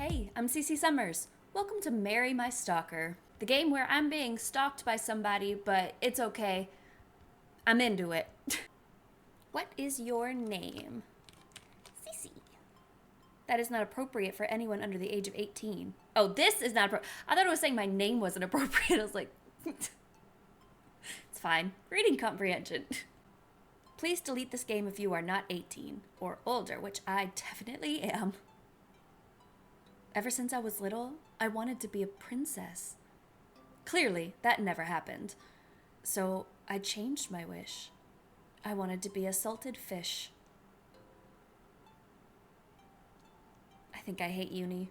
Hey, I'm Cece Summers. Welcome to Marry My Stalker, the game where I'm being stalked by somebody, but it's okay. I'm into it. What is your name? Cece. That is not appropriate for anyone under the age of 18. Oh, this is not appropriate. I thought it was saying my name wasn't appropriate. I was like, it's fine. Reading comprehension. Please delete this game if you are not 18 or older, which I definitely am. Ever since I was little, I wanted to be a princess. Clearly, that never happened. So I changed my wish. I wanted to be a salted fish. I think I hate uni.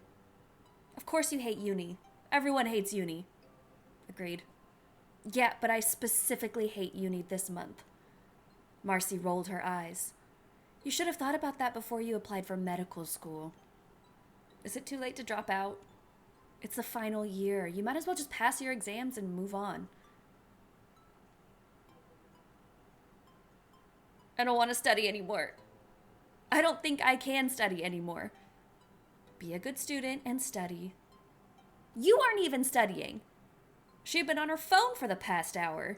Of course you hate uni. Everyone hates uni. Agreed. Yeah, but I specifically hate uni this month. Marcy rolled her eyes. You should have thought about that before you applied for medical school. Is it too late to drop out? It's the final year. You might as well just pass your exams and move on. I don't want to study anymore. I don't think I can study anymore. Be a good student and study. You aren't even studying. She had been on her phone for the past hour.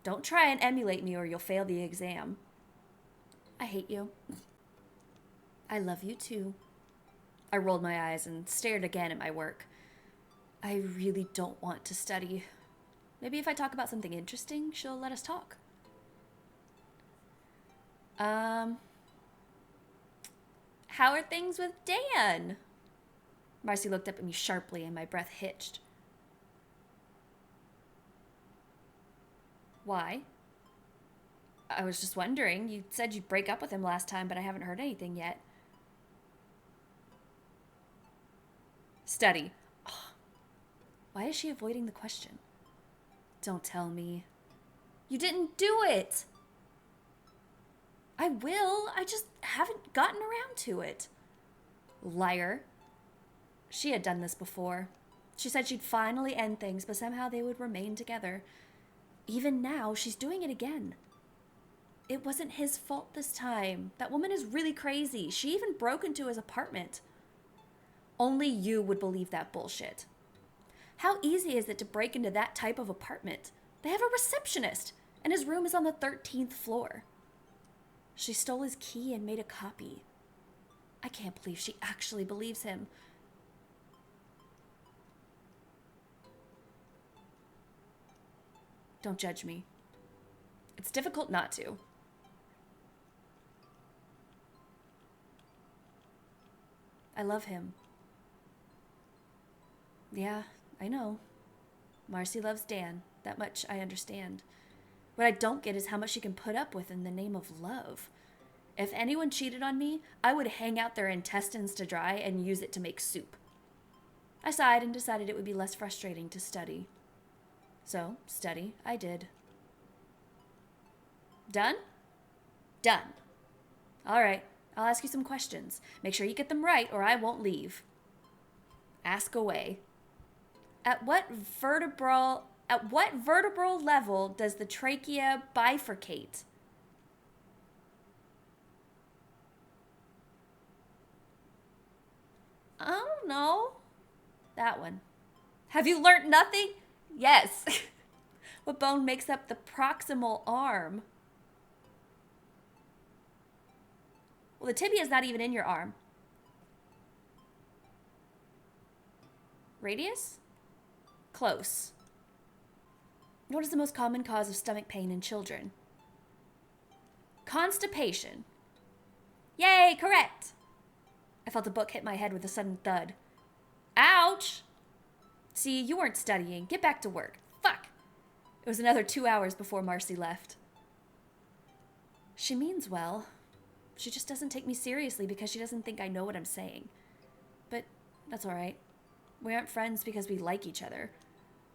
Don't try and emulate me or you'll fail the exam. I hate you. I love you too. I rolled my eyes and stared again at my work. I really don't want to study. Maybe if I talk about something interesting, she'll let us talk. How are things with Dan? Marcy looked up at me sharply and my breath hitched. Why? I was just wondering. You said you'd break up with him last time, but I haven't heard anything yet. Study. Oh, why is she avoiding the question? Don't tell me. You didn't do it! I will. I just haven't gotten around to it. Liar. She had done this before. She said she'd finally end things, but somehow they would remain together. Even now, she's doing it again. It wasn't his fault this time. That woman is really crazy. She even broke into his apartment. Only you would believe that bullshit. How easy is it to break into that type of apartment? They have a receptionist, and his room is on the 13th floor. She stole his key and made a copy. I can't believe she actually believes him. Don't judge me. It's difficult not to. I love him. Yeah, I know. Marcy loves Dan. That much I understand. What I don't get is how much she can put up with in the name of love. If anyone cheated on me, I would hang out their intestines to dry and use it to make soup. I sighed and decided it would be less frustrating to study. So, study I did. Done? Done. All right, I'll ask you some questions. Make sure you get them right or I won't leave. Ask away. At what vertebral level does the trachea bifurcate? I don't know. That one. Have you learnt nothing? Yes. What bone makes up the proximal arm? Well, the tibia is not even in your arm. Radius? Close. What is the most common cause of stomach pain in children? Constipation. Yay, correct. I felt a book hit my head with a sudden thud. Ouch! See, you weren't studying. Get back to work. Fuck! It was another 2 hours before Marcy left. She means well. She just doesn't take me seriously because she doesn't think I know what I'm saying. But that's all right. We aren't friends because we like each other.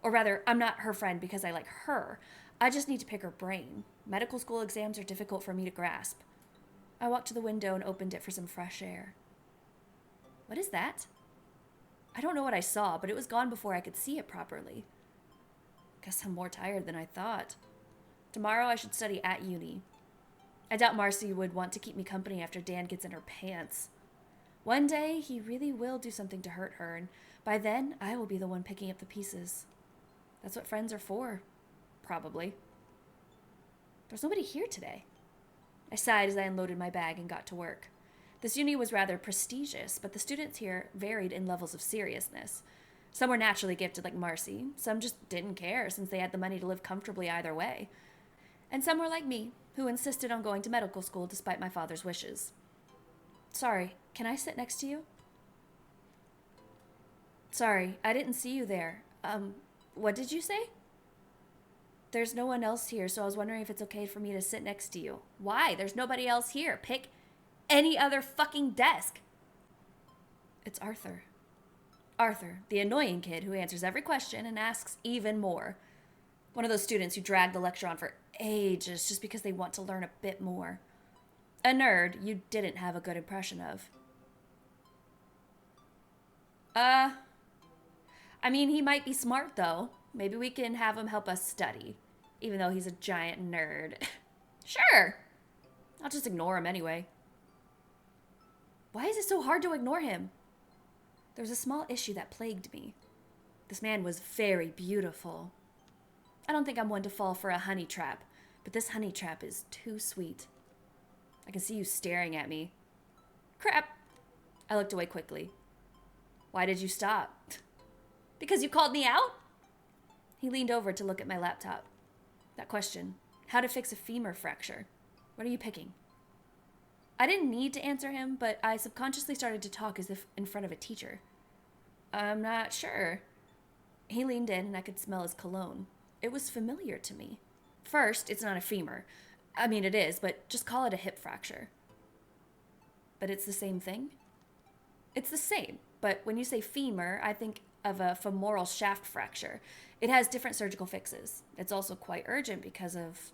Or rather, I'm not her friend because I like her. I just need to pick her brain. Medical school exams are difficult for me to grasp. I walked to the window and opened it for some fresh air. What is that? I don't know what I saw, but it was gone before I could see it properly. Guess I'm more tired than I thought. Tomorrow I should study at uni. I doubt Marcy would want to keep me company after Dan gets in her pants. One day, he really will do something to hurt her, and by then, I will be the one picking up the pieces. That's what friends are for. Probably. There's nobody here today. I sighed as I unloaded my bag and got to work. This uni was rather prestigious, but the students here varied in levels of seriousness. Some were naturally gifted like Marcy. Some just didn't care since they had the money to live comfortably either way. And some were like me, who insisted on going to medical school despite my father's wishes. Sorry, can I sit next to you? Sorry, I didn't see you there. What did you say? There's no one else here, so I was wondering if it's okay for me to sit next to you. Why? There's nobody else here. Pick any other fucking desk. It's Arthur. Arthur, the annoying kid who answers every question and asks even more. One of those students who drag the lecture on for ages just because they want to learn a bit more. A nerd you didn't have a good impression of. I mean, he might be smart, though. Maybe we can have him help us study, even though he's a giant nerd. Sure. I'll just ignore him anyway. Why is it so hard to ignore him? There was a small issue that plagued me. This man was very beautiful. I don't think I'm one to fall for a honey trap, but this honey trap is too sweet. I can see you staring at me. Crap. I looked away quickly. Why did you stop? Because you called me out? He leaned over to look at my laptop. That question, how to fix a femur fracture. What are you picking? I didn't need to answer him, but I subconsciously started to talk as if in front of a teacher. I'm not sure. He leaned in and I could smell his cologne. It was familiar to me. First, it's not a femur. I mean, it is, but just call it a hip fracture. But it's the same thing? It's the same, but when you say femur, I think of a femoral shaft fracture. It has different surgical fixes. It's also quite urgent because of...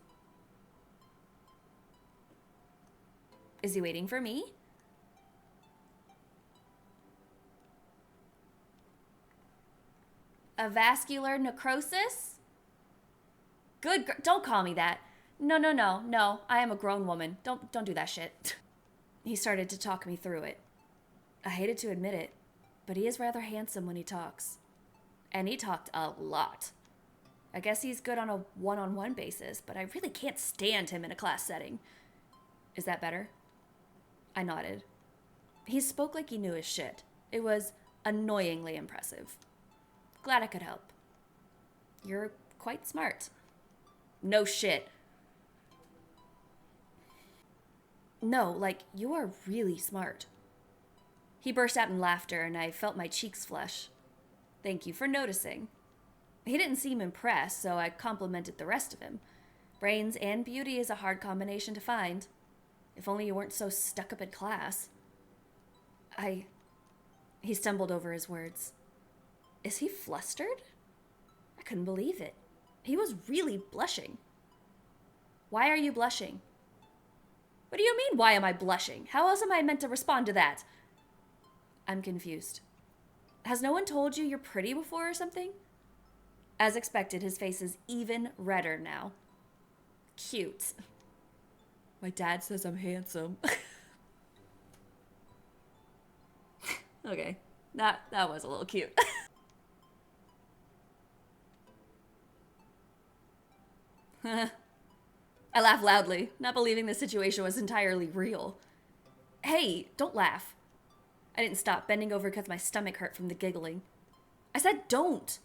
Is he waiting for me? A vascular necrosis? Don't call me that. No. I am a grown woman. Don't do that shit. He started to talk me through it. I hated to admit it, but he is rather handsome when he talks. And he talked a lot. I guess he's good on a one-on-one basis, but I really can't stand him in a class setting. Is that better? I nodded. He spoke like he knew his shit. It was annoyingly impressive. Glad I could help. You're quite smart. No shit. No, like, you are really smart. He burst out in laughter, and I felt my cheeks flush. Thank you for noticing. He didn't seem impressed, so I complimented the rest of him. Brains and beauty is a hard combination to find. If only you weren't so stuck up in class. He stumbled over his words. Is he flustered? I couldn't believe it. He was really blushing. Why are you blushing? What do you mean, why am I blushing? How else am I meant to respond to that? I'm confused. Has no one told you you're pretty before or something? As expected, his face is even redder now. Cute. My dad says I'm handsome. Okay, that was a little cute. I laughed loudly, not believing the situation was entirely real. Hey, don't laugh. I didn't stop, bending over because my stomach hurt from the giggling. I said don't.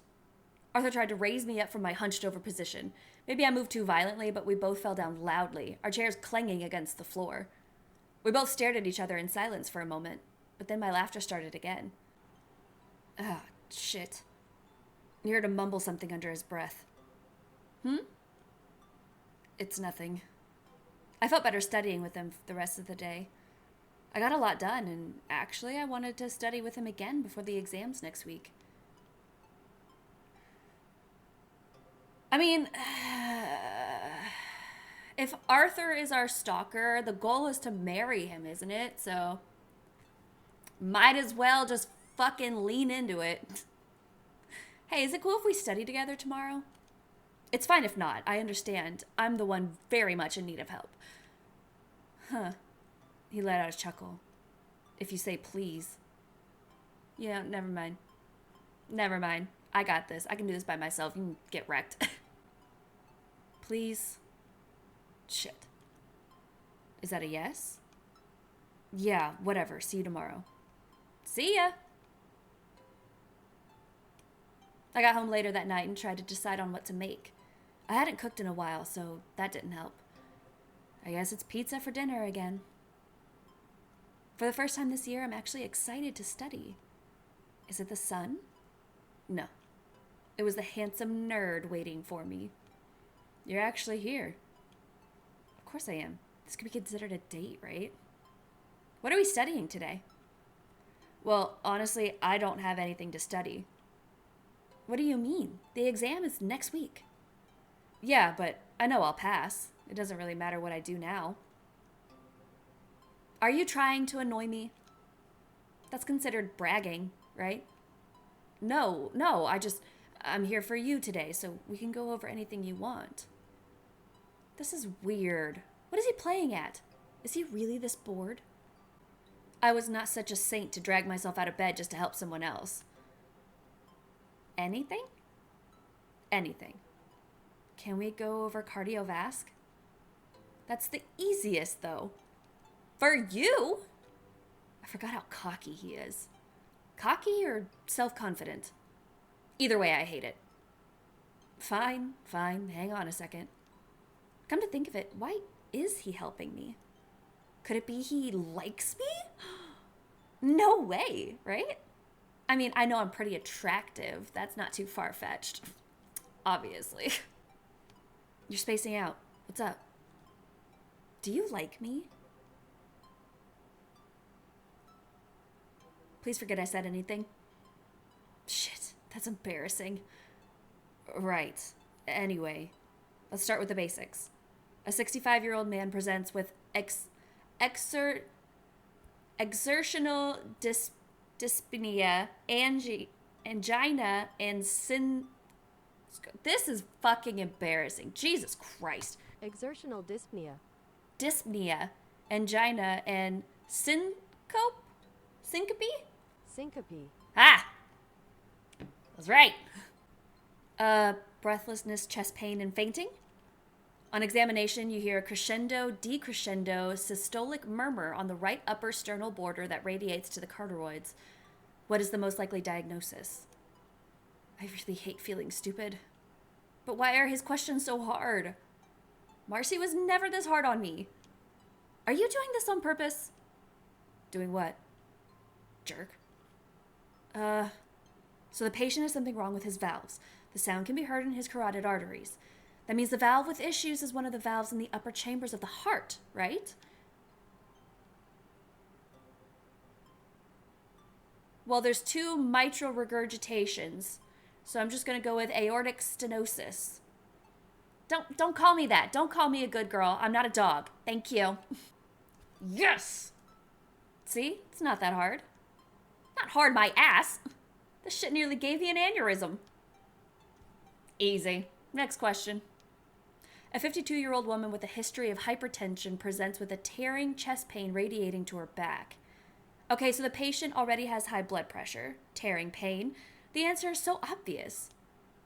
Arthur tried to raise me up from my hunched over position. Maybe I moved too violently, but we both fell down loudly, our chairs clanging against the floor. We both stared at each other in silence for a moment, but then my laughter started again. Ah, shit. He heard him mumble something under his breath. It's nothing. I felt better studying with him the rest of the day. I got a lot done, and actually I wanted to study with him again before the exams next week. I mean, if Arthur is our stalker, the goal is to marry him, isn't it? So, might as well just fucking lean into it. Hey, is it cool if we study together tomorrow? It's fine if not. I understand. I'm the one very much in need of help. Huh. He let out a chuckle. if you say please. Yeah, never mind. Never mind. I got this. I can do this by myself. You can get wrecked. Please. Shit. Is that a yes? Yeah, whatever. See you tomorrow. See ya! I got home later that night and tried to decide on what to make. I hadn't cooked in a while, so that didn't help. I guess it's pizza for dinner again. For the first time this year, I'm actually excited to study. Is it the sun? No. It was the handsome nerd waiting for me. You're actually here. Of course I am. This could be considered a date, right? What are we studying today? Well, honestly, I don't have anything to study. What do you mean? The exam is next week. Yeah, but I know I'll pass. It doesn't really matter what I do now. Are you trying to annoy me? That's considered bragging, right? No, I'm here for you today, so we can go over anything you want. This is weird. What is he playing at? Is he really this bored? I was not such a saint to drag myself out of bed just to help someone else. Anything? Anything. Can we go over cardiovasc? That's the easiest, though. For you? I forgot how cocky he is. Cocky or self-confident? Either way, I hate it. Fine. Hang on a second. Come to think of it, why is he helping me? Could it be he likes me? No way, right? I mean, I know I'm pretty attractive. That's not too far-fetched. Obviously. You're spacing out. What's up? Do you like me? Please forget I said anything. Shit, that's embarrassing. Right. Anyway, let's start with the basics. A 65-year-old man presents with exertional dyspnea, angina, and This is fucking embarrassing. Jesus Christ. Exertional dyspnea. Dyspnea, angina, and syncope? Syncope? Syncope. Ah! That's right. Breathlessness, chest pain, and fainting. On examination, you hear a crescendo, decrescendo, systolic murmur on the right upper sternal border that radiates to the carotid. What is the most likely diagnosis? I really hate feeling stupid. But why are his questions so hard? Marcy was never this hard on me. Are you doing this on purpose? Doing what? Jerk. So the patient has something wrong with his valves. The sound can be heard in his carotid arteries. That means the valve with issues is one of the valves in the upper chambers of the heart, right? Well, there's 2 mitral regurgitations, so I'm just going to go with aortic stenosis. Don't call me that. Don't call me a good girl. I'm not a dog. Thank you. Yes! See? It's not that hard. Not hard, my ass. This shit nearly gave me an aneurysm. Easy. Next question. A 52-year-old woman with a history of hypertension presents with a tearing chest pain radiating to her back. Okay, so the patient already has high blood pressure, tearing pain. The answer is so obvious.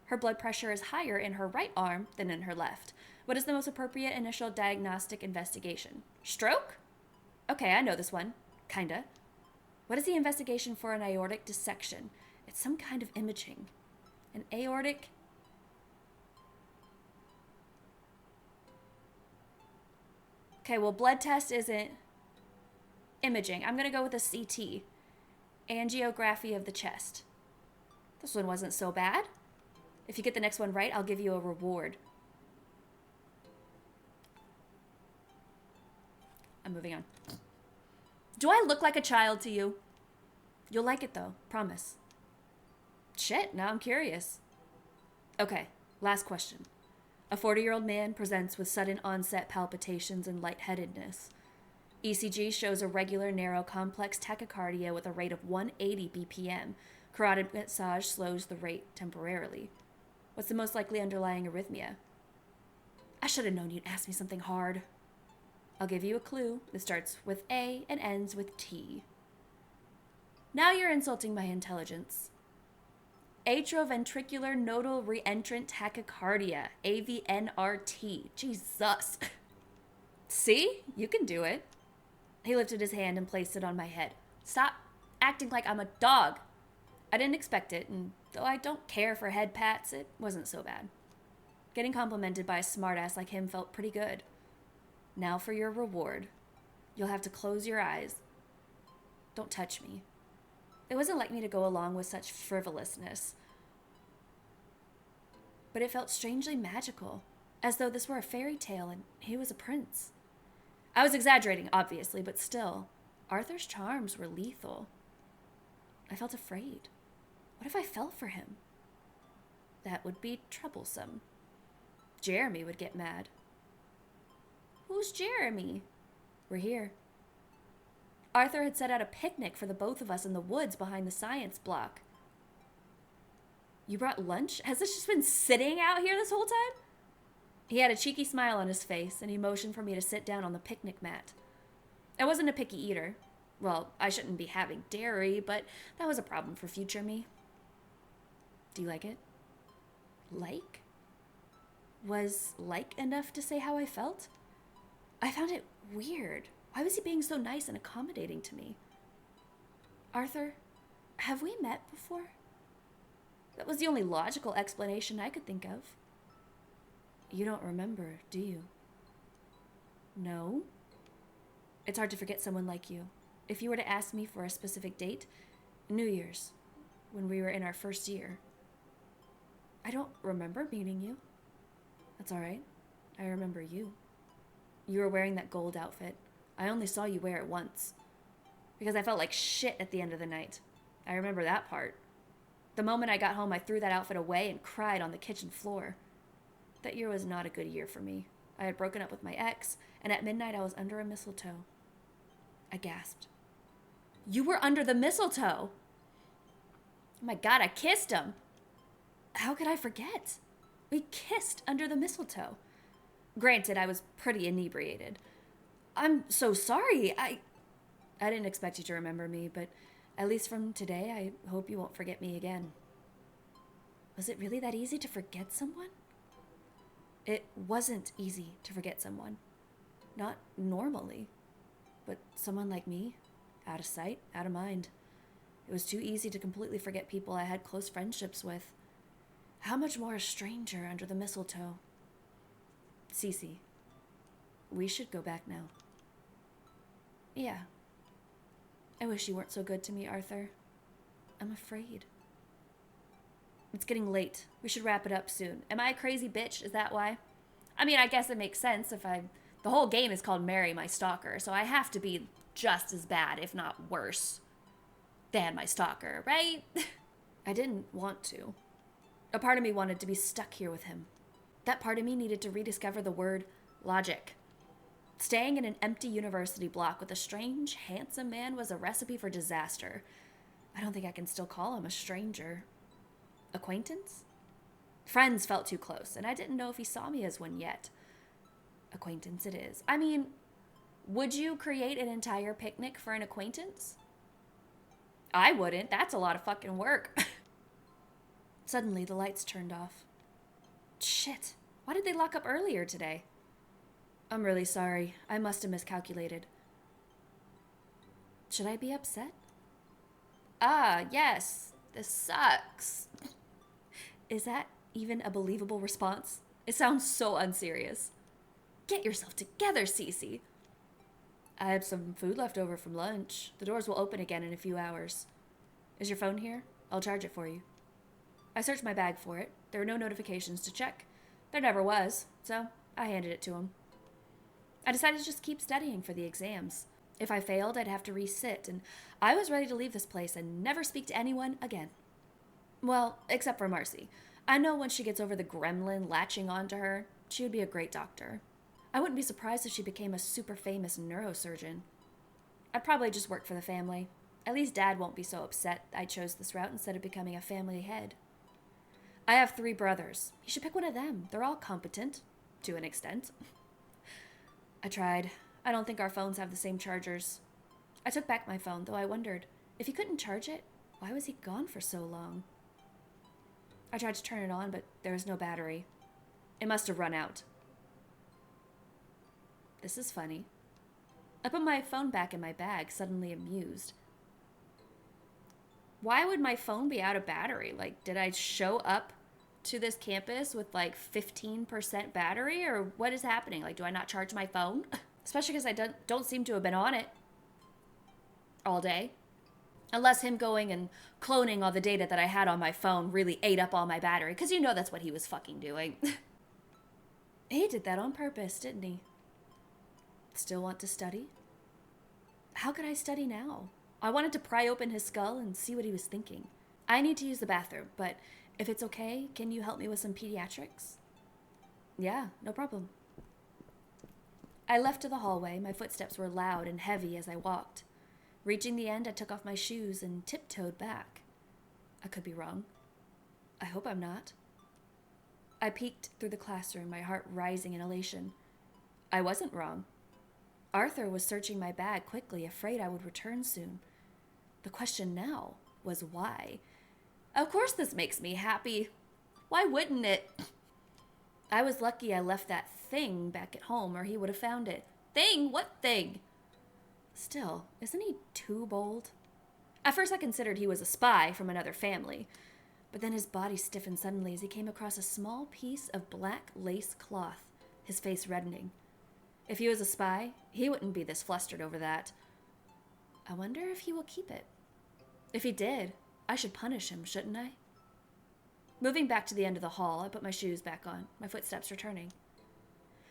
Her blood pressure is higher in her right arm than in her left. What is the most appropriate initial diagnostic investigation? Stroke? Okay, I know this one. Kinda. What is the investigation for an aortic dissection? It's some kind of imaging. An aortic... Okay, well, blood test isn't imaging. I'm going to go with a CT. Angiography of the chest. This one wasn't so bad. If you get the next one right, I'll give you a reward. I'm moving on. Do I look like a child to you? You'll like it though, promise. Shit, now I'm curious. Okay, last question. A 40-year-old man presents with sudden onset palpitations and lightheadedness. ECG shows a regular, narrow, complex tachycardia with a rate of 180 BPM. Carotid massage slows the rate temporarily. What's the most likely underlying arrhythmia? I should have known you'd ask me something hard. I'll give you a clue. It starts with A and ends with T. Now you're insulting my intelligence. Atrioventricular nodal reentrant tachycardia, AVNRT. Jesus. See? You can do it. He lifted his hand and placed it on my head. Stop acting like I'm a dog. I didn't expect it, and though I don't care for head pats, it wasn't so bad. Getting complimented by a smartass like him felt pretty good. Now for your reward. You'll have to close your eyes. Don't touch me. It wasn't like me to go along with such frivolousness. But it felt strangely magical, as though this were a fairy tale and he was a prince. I was exaggerating, obviously, but still, Arthur's charms were lethal. I felt afraid. What if I fell for him? That would be troublesome. Jeremy would get mad. Who's Jeremy? We're here. Arthur had set out a picnic for the both of us in the woods behind the science block. You brought lunch? Has this just been sitting out here this whole time? He had a cheeky smile on his face, and he motioned for me to sit down on the picnic mat. I wasn't a picky eater. Well, I shouldn't be having dairy, but that was a problem for future me. Do you like it? Like? Was like enough to say how I felt? I found it weird. Why was he being so nice and accommodating to me? Arthur, have we met before? That was the only logical explanation I could think of. You don't remember, do you? No? It's hard to forget someone like you. If you were to ask me for a specific date, New Year's, when we were in our first year. I don't remember meeting you. That's all right. I remember you. You were wearing that gold outfit. I only saw you wear it once. Because I felt like shit at the end of the night. I remember that part. The moment I got home, I threw that outfit away and cried on the kitchen floor. That year was not a good year for me. I had broken up with my ex, and at midnight I was under a mistletoe. I gasped. You were under the mistletoe! Oh my God, I kissed him! How could I forget? We kissed under the mistletoe. Granted, I was pretty inebriated. I'm so sorry. I didn't expect you to remember me, but at least from today, I hope you won't forget me again. Was it really that easy to forget someone? It wasn't easy to forget someone. Not normally. But someone like me, out of sight, out of mind. It was too easy to completely forget people I had close friendships with. How much more a stranger under the mistletoe? Cece, we should go back now. Yeah. I wish you weren't so good to me, Arthur. I'm afraid. It's getting late. We should wrap it up soon. Am I a crazy bitch? Is that why? I mean, I guess it makes sense if the whole game is called Marry My Stalker, so I have to be just as bad, if not worse, than my stalker, right? I didn't want to. A part of me wanted to be stuck here with him. That part of me needed to rediscover the word logic. Staying in an empty university block with a strange, handsome man was a recipe for disaster. I don't think I can still call him a stranger. Acquaintance? Friends felt too close, and I didn't know if he saw me as one yet. Acquaintance it is. I mean, would you create an entire picnic for an acquaintance? I wouldn't. That's a lot of fucking work. Suddenly, the lights turned off. Shit. Why did they lock up earlier today? I'm really sorry. I must have miscalculated. Should I be upset? Ah, yes. This sucks. Is that even a believable response? It sounds so unserious. Get yourself together, Cece. I have some food left over from lunch. The doors will open again in a few hours. Is your phone here? I'll charge it for you. I searched my bag for it. There were no notifications to check. There never was, so I handed it to him. I decided to just keep studying for the exams. If I failed, I'd have to resit, and I was ready to leave this place and never speak to anyone again. Well, except for Marcy. I know once she gets over the gremlin latching onto her, she would be a great doctor. I wouldn't be surprised if she became a super famous neurosurgeon. I'd probably just work for the family. At least Dad won't be so upset I chose this route instead of becoming a family head. I have 3 brothers. You should pick one of them. They're all competent, to an extent. I tried. I don't think our phones have the same chargers. I took back my phone, though I wondered, If he couldn't charge it, why was he gone for so long? I tried to turn it on, but there was no battery. It must have run out. This is funny. I put my phone back in my bag, suddenly amused. Why would my phone be out of battery? Like, did I show up to this campus with like 15% battery, or what is happening? Like, do I not charge my phone? Especially because I don't seem to have been on it all day. Unless him going and cloning all the data that I had on my phone really ate up all my battery, because you know that's what he was fucking doing. He did that on purpose, didn't he? Still want to study? How could I study now? I wanted to pry open his skull and see what he was thinking. I need to use the bathroom, but if it's okay, can you help me with some pediatrics? Yeah, no problem. I left to the hallway. My footsteps were loud and heavy as I walked. Reaching the end, I took off my shoes and tiptoed back. I could be wrong. I hope I'm not. I peeked through the classroom, my heart rising in elation. I wasn't wrong. Arthur was searching my bag quickly, afraid I would return soon. The question now was why. Of course this makes me happy. Why wouldn't it? I was lucky I left that thing back at home, or he would have found it. Thing? What thing? Still, isn't he too bold? At first I considered he was a spy from another family, but then his body stiffened suddenly as he came across a small piece of black lace cloth, his face reddening. If he was a spy, he wouldn't be this flustered over that. I wonder if he will keep it. If he did, I should punish him, shouldn't I? Moving back to the end of the hall, I put my shoes back on, my footsteps returning.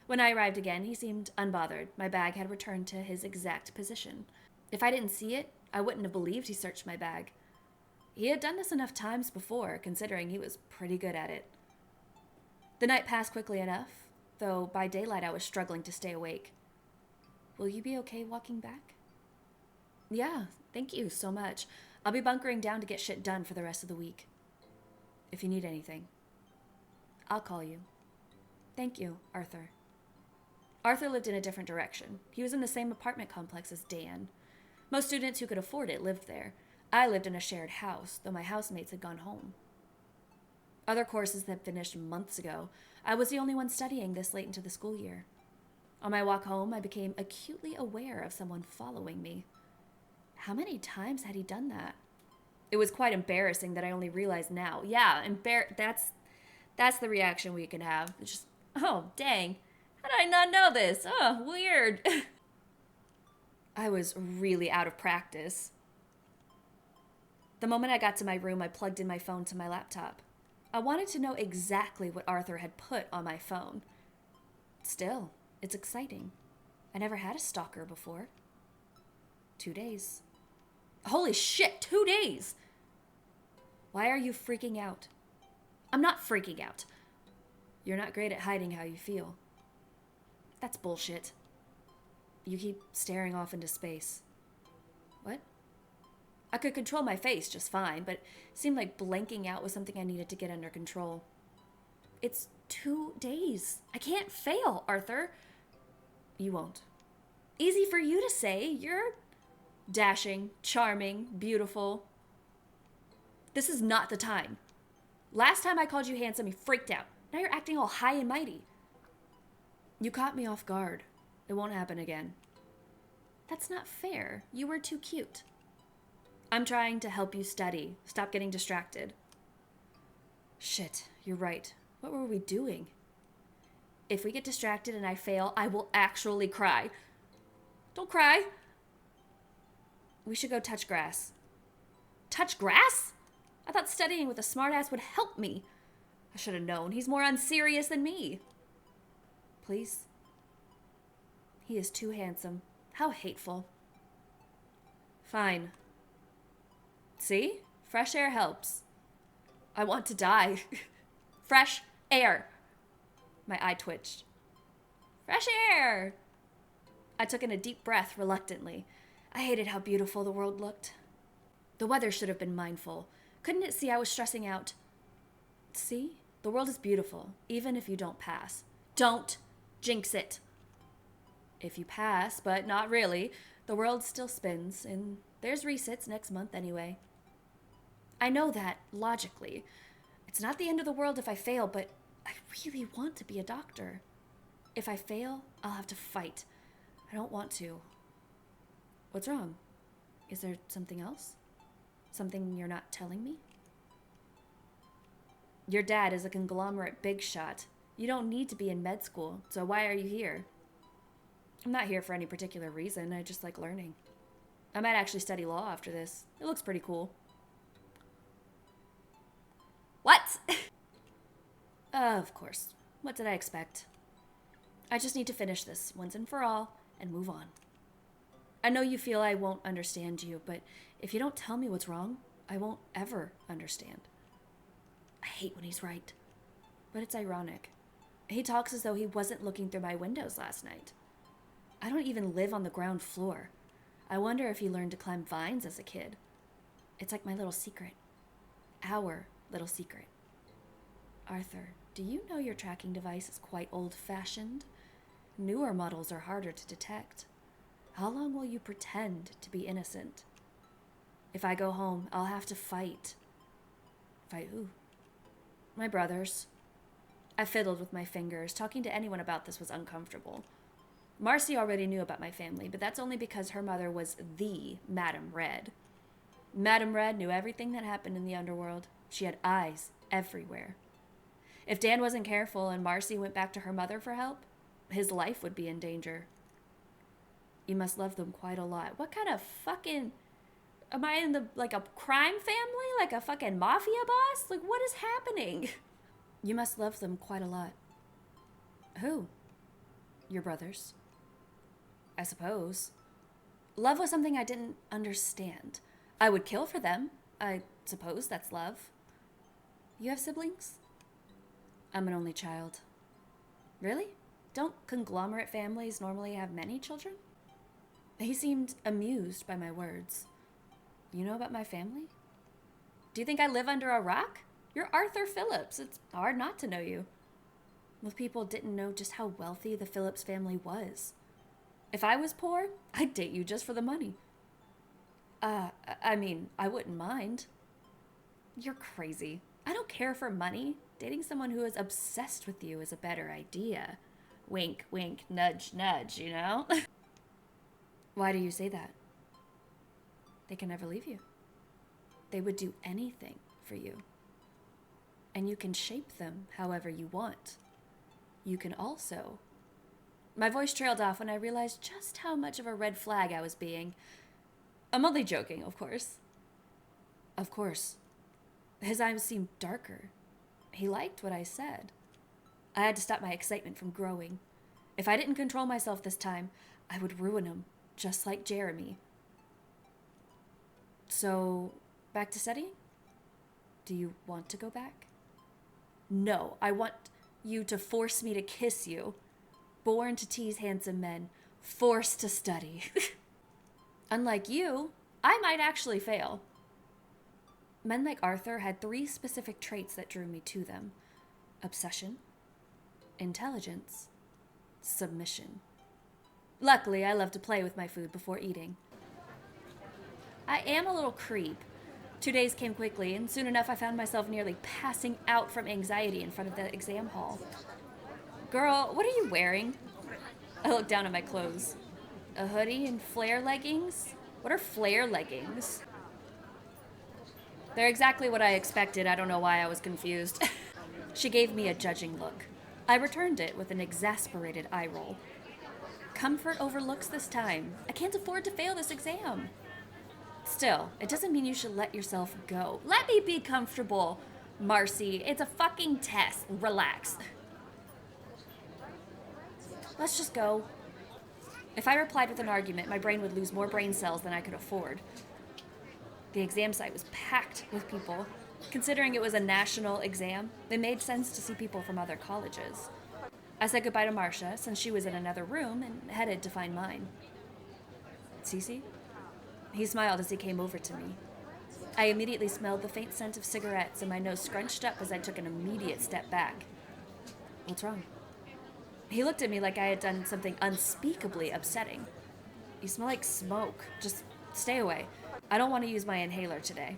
When I arrived again, he seemed unbothered. My bag had returned to his exact position. If I didn't see it, I wouldn't have believed he searched my bag. He had done this enough times before, considering he was pretty good at it. The night passed quickly enough, though by daylight I was struggling to stay awake. Will you be okay walking back? Yeah, thank you so much. I'll be bunkering down to get shit done for the rest of the week. If you need anything, I'll call you. Thank you, Arthur. Arthur lived in a different direction. He was in the same apartment complex as Dan. Most students who could afford it lived there. I lived in a shared house, though my housemates had gone home. Other courses had finished months ago. I was the only one studying this late into the school year. On my walk home, I became acutely aware of someone following me. How many times had he done that? It was quite embarrassing that I only realized now. Yeah, that's the reaction we can have. It's just, oh, dang. How did I not know this? Oh, weird. I was really out of practice. The moment I got to my room, I plugged in my phone to my laptop. I wanted to know exactly what Arthur had put on my phone. Still, it's exciting. I never had a stalker before. 2 days. Holy shit, 2 days! Why are you freaking out? I'm not freaking out. You're not great at hiding how you feel. That's bullshit. You keep staring off into space. What? I could control my face just fine, but it seemed like blanking out was something I needed to get under control. It's 2 days. I can't fail, Arthur. You won't. Easy for you to say. You're dashing, charming, beautiful. This is not the time. Last time I called you handsome, you freaked out. Now you're acting all high and mighty. You caught me off guard. It won't happen again. That's not fair. You were too cute. I'm trying to help you study. Stop getting distracted. Shit, you're right. What were we doing? If we get distracted and I fail, I will actually cry. Don't cry. We should go touch grass. Touch grass? I thought studying with a smartass would help me. I should have known. He's more unserious than me. Please? He is too handsome. How hateful. Fine. See? Fresh air helps. I want to die. Fresh air. My eye twitched. Fresh air! I took in a deep breath reluctantly. I hated how beautiful the world looked. The weather should have been mindful. Couldn't it see I was stressing out? See? The world is beautiful, even if you don't pass. Don't jinx it. If you pass, but not really, The world still spins, and there's resits next month anyway. I know that, logically. It's not the end of the world if I fail, but I really want to be a doctor. If I fail, I'll have to fight. I don't want to. What's wrong? Is there something else? Something you're not telling me? Your dad is a conglomerate big shot. You don't need to be in med school, so why are you here? I'm not here for any particular reason. I just like learning. I might actually study law after this. It looks pretty cool. What? Of course. What did I expect? I just need to finish this once and for all and move on. I know you feel I won't understand you, but if you don't tell me what's wrong, I won't ever understand. I hate when he's right, but it's ironic. He talks as though he wasn't looking through my windows last night. I don't even live on the ground floor. I wonder if he learned to climb vines as a kid. It's like my little secret. Our little secret. Arthur, do you know your tracking device is quite old-fashioned? Newer models are harder to detect. How long will you pretend to be innocent? If I go home, I'll have to fight. Fight who? My brothers. I fiddled with my fingers. Talking to anyone about this was uncomfortable. Marcy already knew about my family, but that's only because her mother was the Madame Red. Madame Red knew everything that happened in the underworld. She had eyes everywhere. If Dan wasn't careful and Marcy went back to her mother for help, his life would be in danger. You must love them quite a lot. What kind of fucking... Am I in like a crime family? Like a fucking mafia boss? Like, what is happening? You must love them quite a lot. Who? Your brothers. I suppose. Love was something I didn't understand. I would kill for them. I suppose that's love. You have siblings? I'm an only child. Really? Don't conglomerate families normally have many children? He seemed amused by my words. You know about my family? Do you think I live under a rock? You're Arthur Phillips. It's hard not to know you. Most people didn't know just how wealthy the Phillips family was. If I was poor, I'd date you just for the money. I mean, I wouldn't mind. You're crazy. I don't care for money. Dating someone who is obsessed with you is a better idea. Wink, wink, nudge, nudge, you know? Why do you say that? They can never leave you. They would do anything for you. And you can shape them however you want. You can also... My voice trailed off when I realized just how much of a red flag I was being. I'm only joking, of course. Of course. His eyes seemed darker. He liked what I said. I had to stop my excitement from growing. If I didn't control myself this time, I would ruin him, just like Jeremy. So, back to studying? Do you want to go back? No, I want you to force me to kiss you. Born to tease handsome men, forced to study. Unlike you, I might actually fail. Men like Arthur had 3 specific traits that drew me to them. Obsession, intelligence, submission. Luckily, I love to play with my food before eating. I am a little creep. 2 days came quickly, and soon enough I found myself nearly passing out from anxiety in front of the exam hall. Girl, what are you wearing? I looked down at my clothes. A hoodie and flare leggings? What are flare leggings? They're exactly what I expected. I don't know why I was confused. She gave me a judging look. I returned it with an exasperated eye roll. Comfort overlooks this time. I can't afford to fail this exam. Still, it doesn't mean you should let yourself go. Let me be comfortable, Marcy. It's a fucking test. Relax. Let's just go. If I replied with an argument, my brain would lose more brain cells than I could afford. The exam site was packed with people. Considering it was a national exam, it made sense to see people from other colleges. I said goodbye to Marcia, since she was in another room, and headed to find mine. Cece? He smiled as he came over to me. I immediately smelled the faint scent of cigarettes, and my nose scrunched up as I took an immediate step back. What's wrong? He looked at me like I had done something unspeakably upsetting. You smell like smoke. Just stay away. I don't want to use my inhaler today.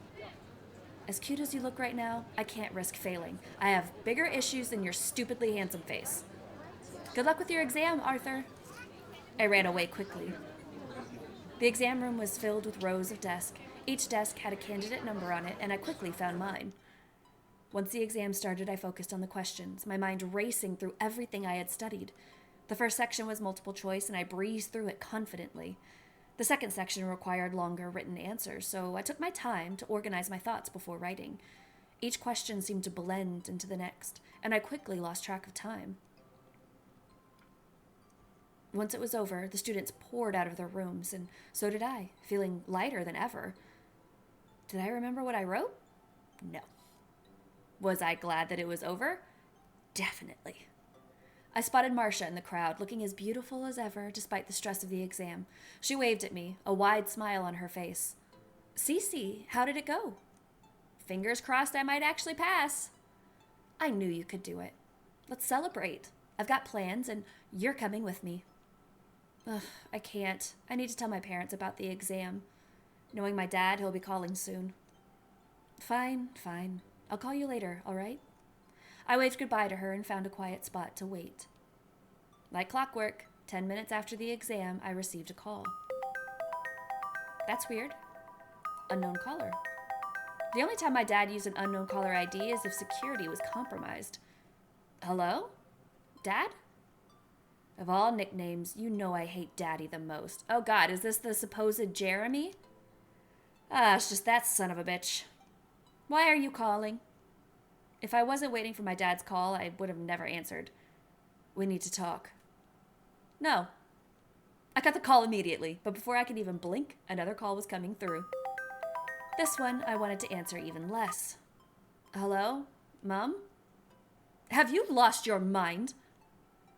As cute as you look right now, I can't risk failing. I have bigger issues than your stupidly handsome face. Good luck with your exam, Arthur. I ran away quickly. The exam room was filled with rows of desks. Each desk had a candidate number on it, and I quickly found mine. Once the exam started, I focused on the questions, my mind racing through everything I had studied. The first section was multiple choice, and I breezed through it confidently. The second section required longer written answers, so I took my time to organize my thoughts before writing. Each question seemed to blend into the next, and I quickly lost track of time. Once it was over, the students poured out of their rooms, and so did I, feeling lighter than ever. Did I remember what I wrote? No. Was I glad that it was over? Definitely. I spotted Marcia in the crowd, looking as beautiful as ever despite the stress of the exam. She waved at me, a wide smile on her face. Cece, how did it go? Fingers crossed I might actually pass. I knew you could do it. Let's celebrate. I've got plans, and you're coming with me. Ugh, I can't. I need to tell my parents about the exam. Knowing my dad, he'll be calling soon. Fine. I'll call you later, all right? I waved goodbye to her and found a quiet spot to wait. Like clockwork, 10 minutes after the exam, I received a call. That's weird. Unknown caller. The only time my dad used an unknown caller ID is if security was compromised. Hello? Dad? Of all nicknames, you know I hate Daddy the most. Oh God, is this the supposed Jeremy? It's just that son of a bitch. Why are you calling? If I wasn't waiting for my dad's call, I would have never answered. We need to talk. No. I got the call immediately, but before I could even blink, another call was coming through. This one I wanted to answer even less. Hello? Mom? Have you lost your mind?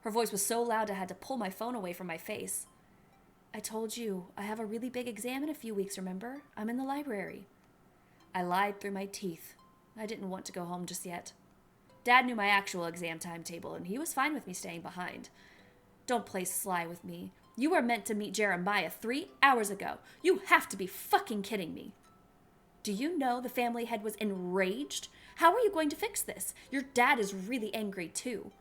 Her voice was so loud I had to pull my phone away from my face. I told you, I have a really big exam in a few weeks, remember? I'm in the library. I lied through my teeth. I didn't want to go home just yet. Dad knew my actual exam timetable, and he was fine with me staying behind. Don't play sly with me. You were meant to meet Jeremiah 3 hours ago. You have to be fucking kidding me. Do you know the family head was enraged? How are you going to fix this? Your dad is really angry too.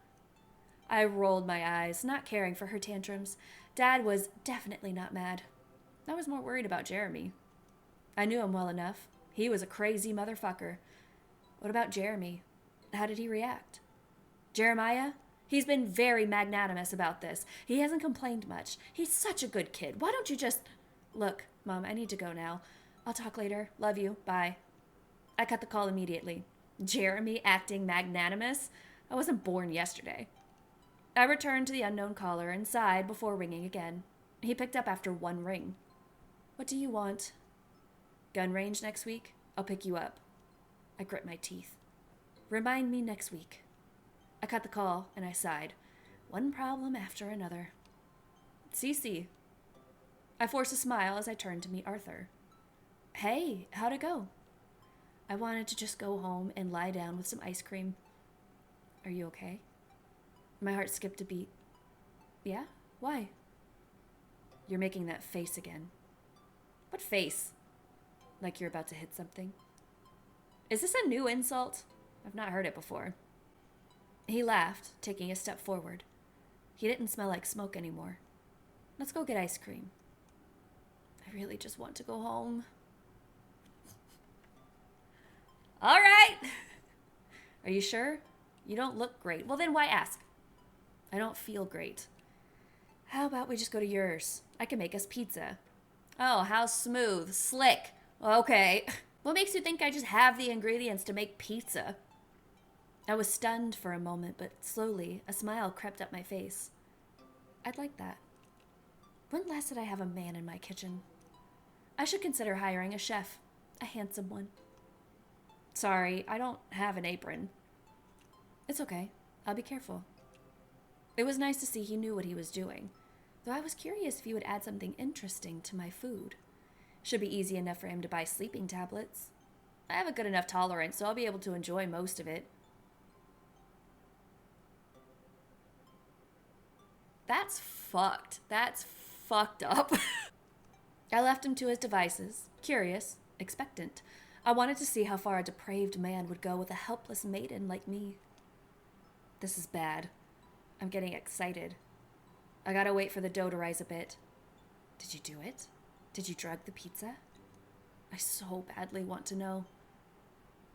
I rolled my eyes, not caring for her tantrums. Dad was definitely not mad. I was more worried about Jeremy. I knew him well enough. He was a crazy motherfucker. What about Jeremy? How did he react? Jeremiah? He's been very magnanimous about this. He hasn't complained much. He's such a good kid. Why don't you just... Look, Mom, I need to go now. I'll talk later. Love you. Bye. I cut the call immediately. Jeremy acting magnanimous? I wasn't born yesterday. I returned to the unknown caller and sighed before ringing again. He picked up after one ring. What do you want? Gun range next week? I'll pick you up. I grit my teeth. Remind me next week. I cut the call and I sighed. One problem after another. Cece. I forced a smile as I turned to meet Arthur. Hey, how'd it go? I wanted to just go home and lie down with some ice cream. Are you okay? My heart skipped a beat. Yeah? Why? You're making that face again. What face? Like you're about to hit something? Is this a new insult? I've not heard it before. He laughed, taking a step forward. He didn't smell like smoke anymore. Let's go get ice cream. I really just want to go home. All right. Are you sure? You don't look great. Well, then why ask? I don't feel great. How about we just go to yours? I can make us pizza. Oh, how smooth. Slick. Okay. What makes you think I just have the ingredients to make pizza? I was stunned for a moment, but slowly a smile crept up my face. I'd like that. When last did I have a man in my kitchen? I should consider hiring a chef, a handsome one. Sorry, I don't have an apron. It's okay. I'll be careful. It was nice to see he knew what he was doing, though I was curious if he would add something interesting to my food. Should be easy enough for him to buy sleeping tablets. I have a good enough tolerance, so I'll be able to enjoy most of it. That's fucked. That's fucked up. I left him to his devices, curious, expectant. I wanted to see how far a depraved man would go with a helpless maiden like me. This is bad. I'm getting excited. I gotta wait for the dough to rise a bit. Did you do it? Did you drug the pizza? I so badly want to know.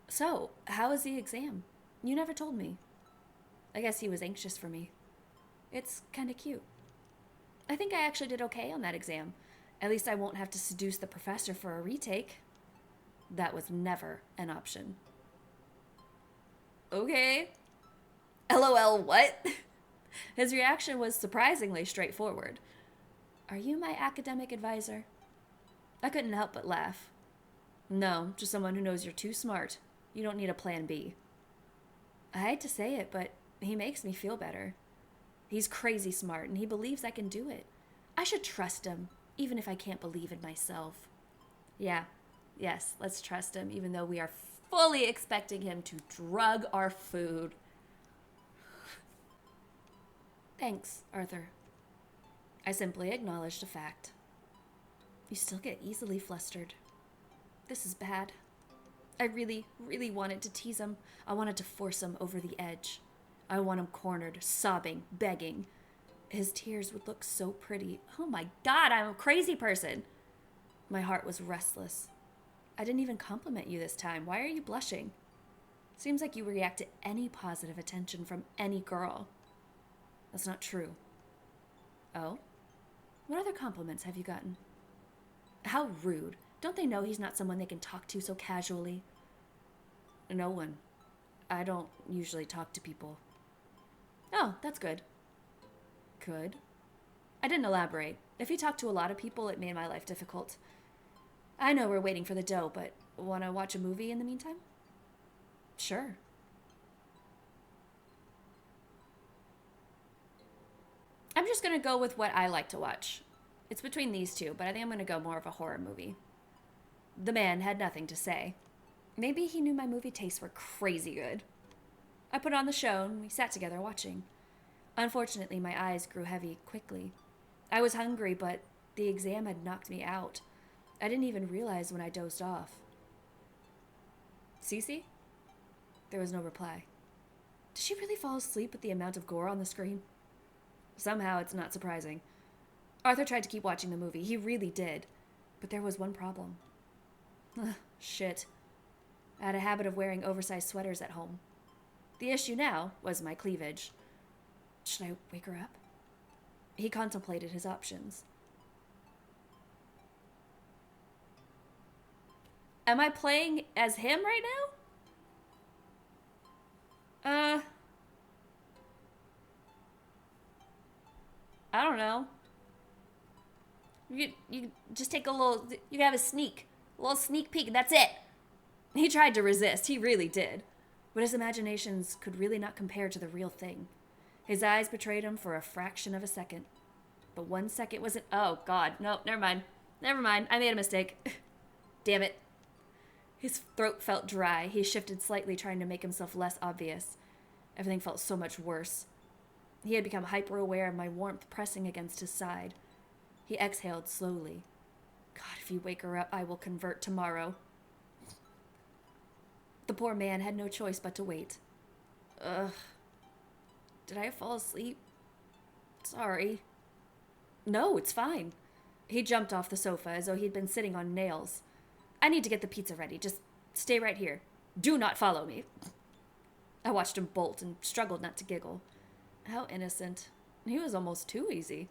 So, how was the exam? You never told me. I guess he was anxious for me. It's kinda cute. I think I actually did okay on that exam. At least I won't have to seduce the professor for a retake. That was never an option. Okay. LOL, what? His reaction was surprisingly straightforward. Are you my academic advisor? I couldn't help but laugh. No, just someone who knows you're too smart. You don't need a plan B. I hate to say it, but he makes me feel better. He's crazy smart, and he believes I can do it. I should trust him, even if I can't believe in myself. Yes, let's trust him, even though we are fully expecting him to drug our food. Thanks, Arthur. I simply acknowledged a fact. You still get easily flustered. This is bad. I really, really wanted to tease him. I wanted to force him over the edge. I want him cornered, sobbing, begging. His tears would look so pretty. Oh my God, I'm a crazy person. My heart was restless. I didn't even compliment you this time. Why are you blushing? Seems like you react to any positive attention from any girl. That's not true. Oh? What other compliments have you gotten? How rude. Don't they know he's not someone they can talk to so casually? No one. I don't usually talk to people. Oh, that's good. Good? I didn't elaborate. If he talked to a lot of people, it made my life difficult. I know we're waiting for the dough, but want to watch a movie in the meantime? Sure. I'm just going to go with what I like to watch. It's between these two, but I think I'm going to go more of a horror movie. The man had nothing to say. Maybe he knew my movie tastes were crazy good. I put on the show and we sat together watching. Unfortunately, my eyes grew heavy quickly. I was hungry, but the exam had knocked me out. I didn't even realize when I dozed off. Cece? There was no reply. Did she really fall asleep with the amount of gore on the screen? Somehow, it's not surprising. Arthur tried to keep watching the movie. He really did. But there was one problem. Shit. I had a habit of wearing oversized sweaters at home. The issue now was my cleavage. Should I wake her up? He contemplated his options. Am I playing as him right now? I don't know. You just take a little, you have a little sneak peek, and that's it. He tried to resist, he really did. But his imaginations could really not compare to the real thing. His eyes betrayed him for a fraction of a second. But 1 second wasn't, oh God, no, never mind. I made a mistake. Damn it. His throat felt dry. He shifted slightly, trying to make himself less obvious. Everything felt so much worse. He had become hyper-aware of my warmth pressing against his side. He exhaled slowly. God, if you wake her up, I will convert tomorrow. The poor man had no choice but to wait. Ugh. Did I fall asleep? Sorry. No, it's fine. He jumped off the sofa as though he'd been sitting on nails. I need to get the pizza ready. Just stay right here. Do not follow me. I watched him bolt and struggled not to giggle. How innocent. He was almost too easy.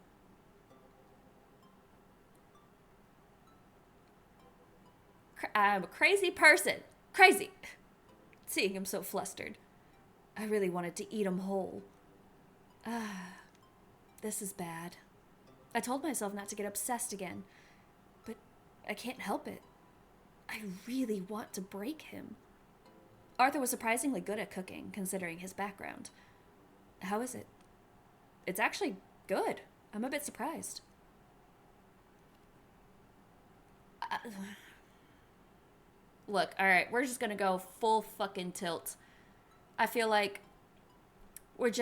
I'm a crazy person. Crazy. Seeing him so flustered. I really wanted to eat him whole. This is bad. I told myself not to get obsessed again, but I can't help it. I really want to break him. Arthur was surprisingly good at cooking, considering his background. How is it? It's actually good. I'm a bit surprised. Look, alright, we're just gonna go full fucking tilt. I feel like we've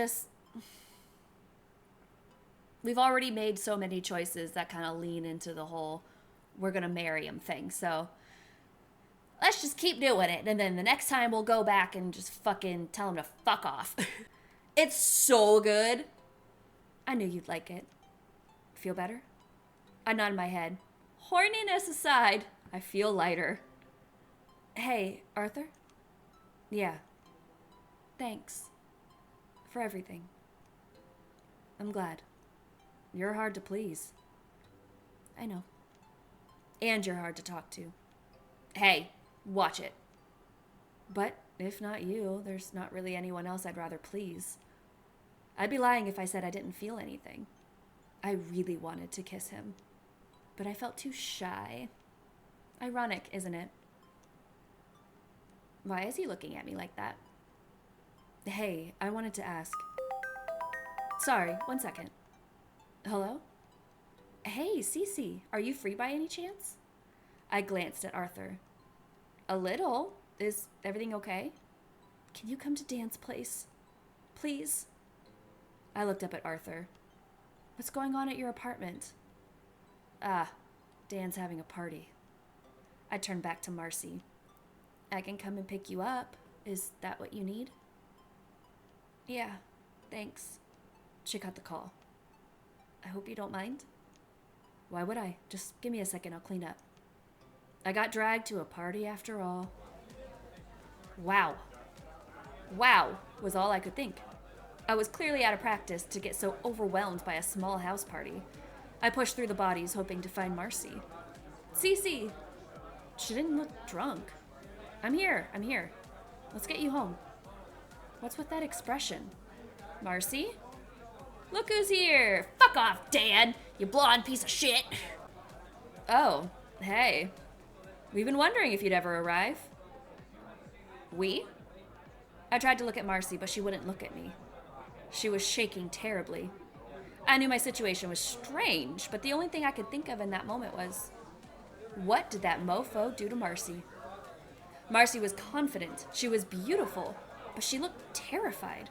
already made so many choices that kind of lean into the whole we're gonna marry him thing. So let's just keep doing it. And then the next time we'll go back and just fucking tell him to fuck off. It's so good. I knew you'd like it. Feel better? I nodded my head. Horniness aside, I feel lighter. Hey, Arthur? Yeah. Thanks. For everything. I'm glad. You're hard to please. I know. And you're hard to talk to. Hey, watch it. But if not you, there's not really anyone else I'd rather please. I'd be lying if I said I didn't feel anything. I really wanted to kiss him, but I felt too shy. Ironic, isn't it? Why is he looking at me like that? Hey, I wanted to ask. Sorry, 1 second. Hello? Hey, Cece, are you free by any chance? I glanced at Arthur. A little. Is everything okay? Can you come to Dan's place? Please? I looked up at Arthur. What's going on at your apartment? Ah, Dan's having a party. I turned back to Marcy. I can come and pick you up. Is that what you need? Yeah, thanks. She cut the call. I hope you don't mind. Why would I? Just give me a second, I'll clean up. I got dragged to a party after all. Wow. Wow was all I could think. I was clearly out of practice to get so overwhelmed by a small house party. I pushed through the bodies, hoping to find Marcy. Cece! She didn't look drunk. I'm here. Let's get you home. What's with that expression? Marcy? Look who's here! Fuck off, Dan! You blonde piece of shit! Oh, hey. We've been wondering if you'd ever arrive. We? I tried to look at Marcy, but she wouldn't look at me. She was shaking terribly. I knew my situation was strange, but the only thing I could think of in that moment was, what did that mofo do to Marcy? Marcy was confident. She was beautiful, but she looked terrified.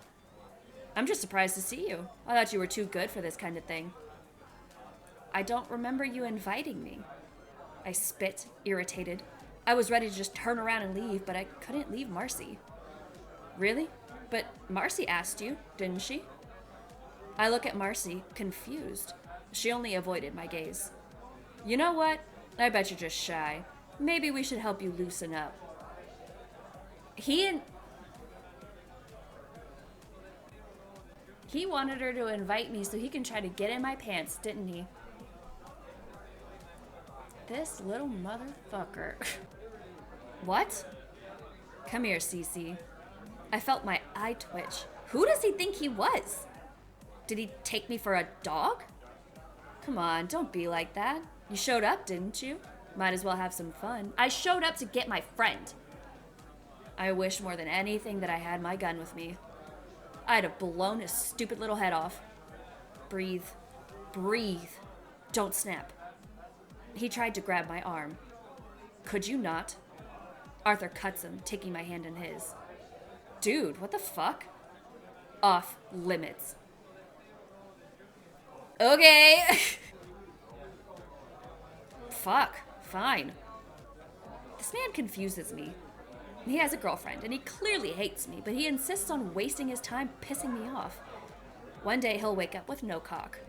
I'm just surprised to see you. I thought you were too good for this kind of thing. I don't remember you inviting me. I spit, irritated. I was ready to just turn around and leave, but I couldn't leave Marcy. Really? But Marcy asked you, didn't she? I look at Marcy, confused. She only avoided my gaze. You know what? I bet you're just shy. Maybe we should help you loosen up. He wanted her to invite me so he can try to get in my pants, didn't he? This little motherfucker. What? Come here, Cece. I felt my eye twitch. Who does he think he was? Did he take me for a dog? Come on, don't be like that. You showed up, didn't you? Might as well have some fun. I showed up to get my friend. I wish more than anything that I had my gun with me. I'd have blown his stupid little head off. Breathe. Breathe. Don't snap. He tried to grab my arm. Could you not? Arthur cuts him, taking my hand in his. Dude, what the fuck? Off limits. Okay. Fuck. Fine. This man confuses me. He has a girlfriend, and he clearly hates me, but he insists on wasting his time pissing me off. One day he'll wake up with no cock.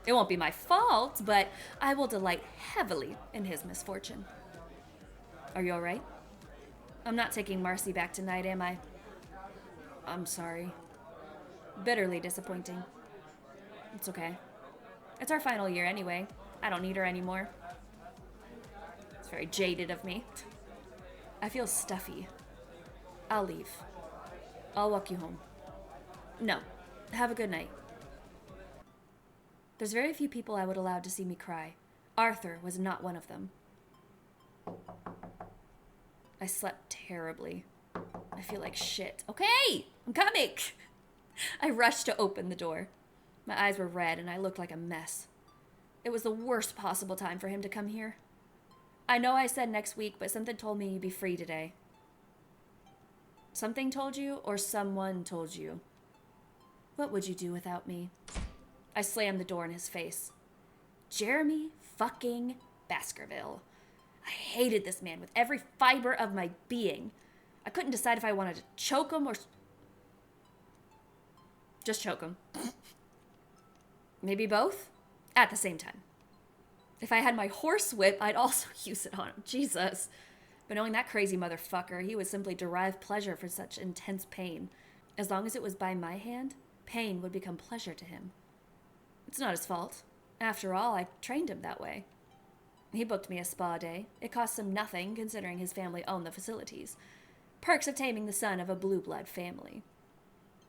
It won't be my fault, but I will delight heavily in his misfortune. Are you alright? I'm not taking Marcy back tonight, am I? I'm sorry. Bitterly disappointing. It's okay. It's our final year anyway. I don't need her anymore. It's very jaded of me. I feel stuffy. I'll leave. I'll walk you home. No. Have a good night. There's very few people I would allow to see me cry. Arthur was not one of them. I slept terribly. I feel like shit. Okay, I'm coming. I rushed to open the door. My eyes were red and I looked like a mess. It was the worst possible time for him to come here. I know I said next week, but something told me you'd be free today. Something told you, or someone told you? What would you do without me? I slammed the door in his face. Jeremy fucking Baskerville. I hated this man with every fiber of my being. I couldn't decide if I wanted to choke him or just choke him. Maybe both at the same time. If I had my horse whip, I'd also use it on him. Jesus. But knowing that crazy motherfucker, he would simply derive pleasure from such intense pain. As long as it was by my hand, pain would become pleasure to him. It's not his fault. After all, I trained him that way. He booked me a spa day. It cost him nothing, considering his family owned the facilities. Perks of taming the son of a blue blood family.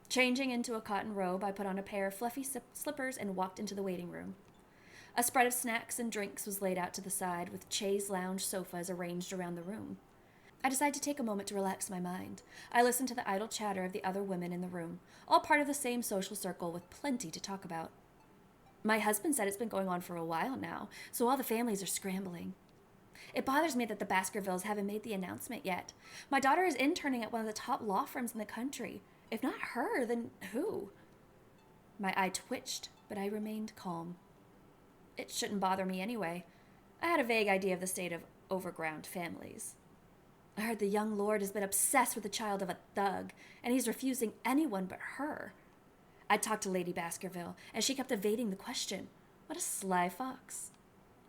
Changing into a cotton robe, I put on a pair of fluffy slippers and walked into the waiting room. A spread of snacks and drinks was laid out to the side, with chaise lounge sofas arranged around the room. I decided to take a moment to relax my mind. I listened to the idle chatter of the other women in the room, all part of the same social circle with plenty to talk about. My husband said it's been going on for a while now, so all the families are scrambling. It bothers me that the Baskervilles haven't made the announcement yet. My daughter is interning at one of the top law firms in the country. If not her, then who? My eye twitched, but I remained calm. It shouldn't bother me anyway. I had a vague idea of the state of overground families. I heard the young lord has been obsessed with the child of a thug, and he's refusing anyone but her. I talked to Lady Baskerville, and she kept evading the question. What a sly fox.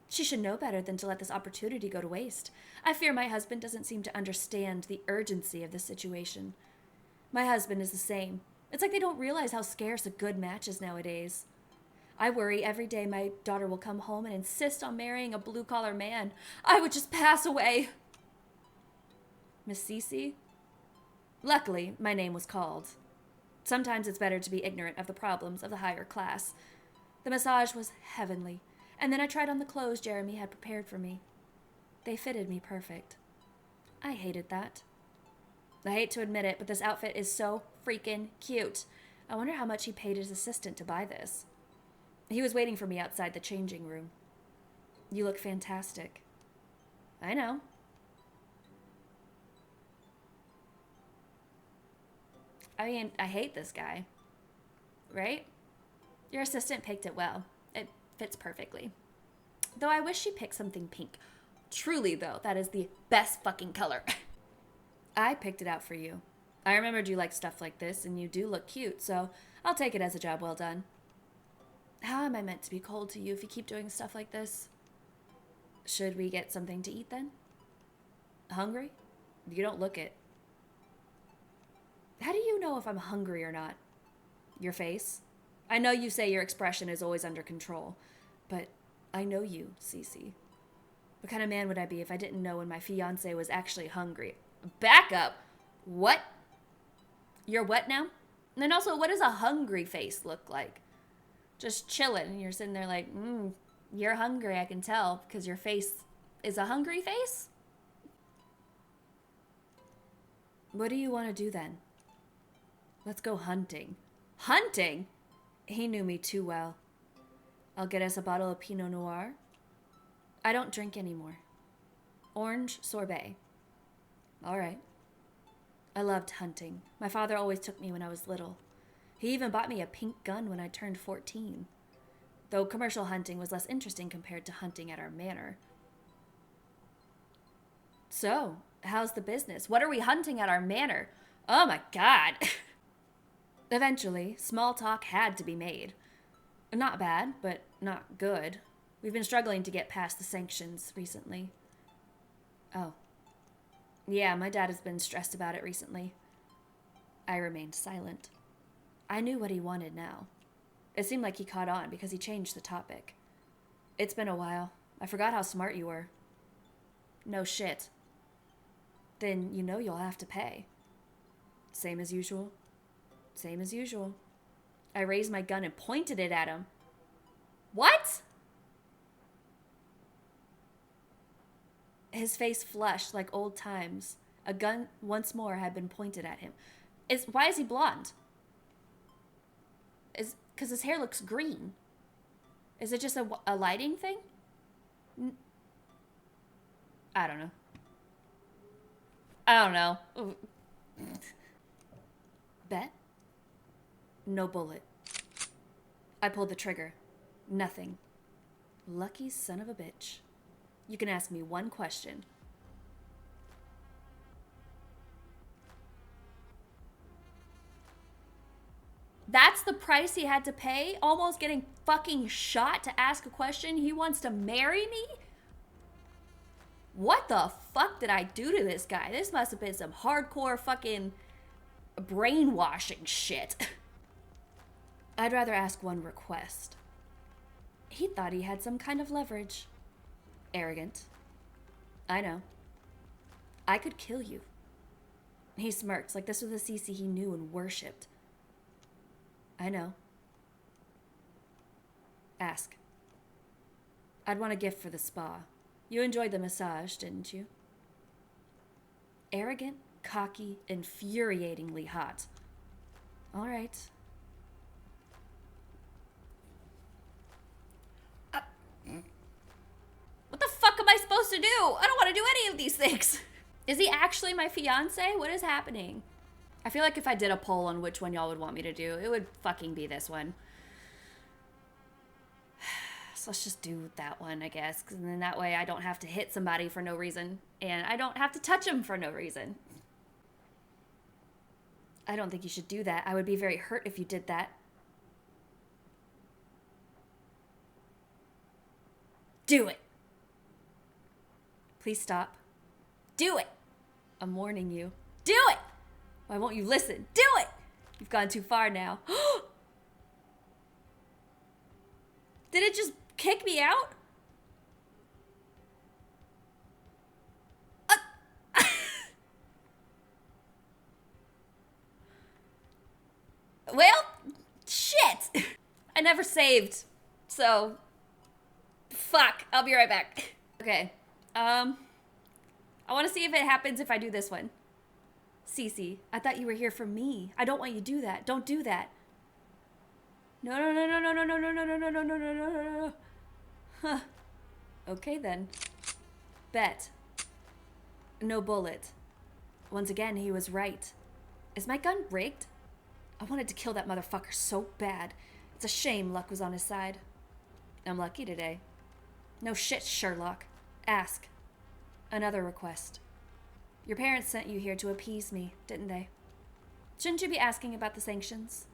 She should know better than to let this opportunity go to waste. I fear my husband doesn't seem to understand the urgency of the situation. My husband is the same. It's like they don't realize how scarce a good match is nowadays. I worry every day my daughter will come home and insist on marrying a blue-collar man. I would just pass away. Miss Cece? Luckily, my name was called. Sometimes it's better to be ignorant of the problems of the higher class. The massage was heavenly, and then I tried on the clothes Jeremy had prepared for me. They fitted me perfect. I hated that. I hate to admit it, but this outfit is so freaking cute. I wonder how much he paid his assistant to buy this. He was waiting for me outside the changing room. You look fantastic. I know. I mean, I hate this guy. Right? Your assistant picked it well. It fits perfectly. Though I wish she picked something pink. Truly, though, that is the best fucking color. I picked it out for you. I remembered you like stuff like this, and you do look cute, so I'll take it as a job well done. How am I meant to be cold to you if you keep doing stuff like this? Should we get something to eat then? Hungry? You don't look it. How do you know if I'm hungry or not? Your face? I know you say your expression is always under control, but I know you, Cece. What kind of man would I be if I didn't know when my fiancé was actually hungry? Back up! What? You're what now? And then also, what does a hungry face look like? Just chilling, and you're sitting there like, you're hungry, I can tell, because your face is a hungry face? What do you want to do then? Let's go hunting. Hunting? He knew me too well. I'll get us a bottle of Pinot Noir. I don't drink anymore. Orange sorbet. All right. I loved hunting. My father always took me when I was little. He even bought me a pink gun when I turned 14. Though commercial hunting was less interesting compared to hunting at our manor. So, how's the business? What are we hunting at our manor? Oh my god! Eventually, small talk had to be made. Not bad, but not good. We've been struggling to get past the sanctions recently. Oh. Yeah, my dad has been stressed about it recently. I remained silent. I knew what he wanted now. It seemed like he caught on because he changed the topic. It's been a while. I forgot how smart you were. No shit. Then you know you'll have to pay. Same as usual. Same as usual. I raised my gun and pointed it at him. What? His face flushed like old times. A gun once more had been pointed at him. Why is he blonde? Because his hair looks green. Is it just a lighting thing? I don't know. I don't know. Bet? No bullet. I pulled the trigger. Nothing. Lucky son of a bitch. You can ask me one question. That's the price he had to pay? Almost getting fucking shot to ask a question? He wants to marry me? What the fuck did I do to this guy? This must have been some hardcore fucking brainwashing shit. I'd rather ask one request. He thought he had some kind of leverage. Arrogant. I know. I could kill you. He smirks like this was a CC he knew and worshipped. I know. Ask. I'd want a gift for the spa. You enjoyed the massage, didn't you? Arrogant, cocky, infuriatingly hot. All right. What the fuck am I supposed to do? I don't want to do any of these things. Is he actually my fiance? What is happening? I feel like if I did a poll on which one y'all would want me to do, it would fucking be this one. So let's just do that one, I guess. Because then that way I don't have to hit somebody for no reason. And I don't have to touch them for no reason. I don't think you should do that. I would be very hurt if you did that. Do it. Please stop. Do it. I'm warning you. Do it. Why won't you listen? Do it. You've gone too far now. Did it just kick me out? Well, shit. I never saved. So, fuck. I'll be right back. Okay. I want to see if it happens if I do this one. Cece, I thought you were here for me. I don't want you to do that. Don't do that. No, no, no, no, no, no, no, no, no, no, no, no, no, no, no, no. Huh. Okay then. Bet. No bullet. Once again, he was right. Is my gun rigged? I wanted to kill that motherfucker so bad. It's a shame luck was on his side. I'm lucky today. No shit, Sherlock. Ask. Another request. Your parents sent you here to appease me, didn't they? Shouldn't you be asking about the sanctions?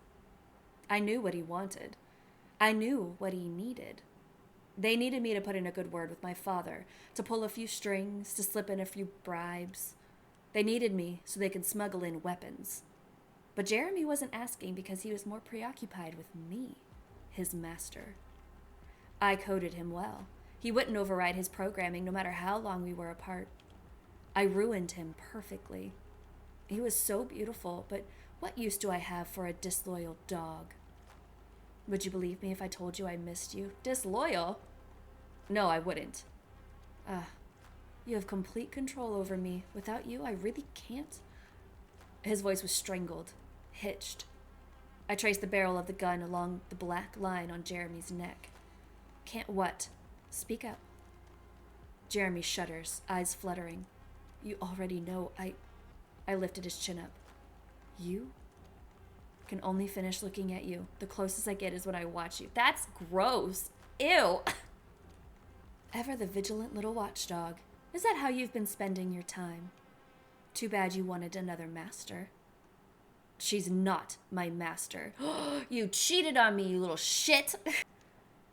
I knew what he wanted. I knew what he needed. They needed me to put in a good word with my father, to pull a few strings, to slip in a few bribes. They needed me so they could smuggle in weapons. But Jeremy wasn't asking because he was more preoccupied with me, his master. I coded him well. He wouldn't override his programming no matter how long we were apart. I ruined him perfectly. He was so beautiful, but what use do I have for a disloyal dog? Would you believe me if I told you I missed you? Disloyal? No, I wouldn't. You have complete control over me. Without you, I really can't. His voice was strangled, hitched. I traced the barrel of the gun along the black line on Jeremy's neck. Can't what? Speak up. Jeremy shudders, eyes fluttering. You already know I lifted his chin up. You? Can only finish looking at you. The closest I get is when I watch you. That's gross. Ew. Ever the vigilant little watchdog. Is that how you've been spending your time? Too bad you wanted another master. She's not my master. You cheated on me, you little shit.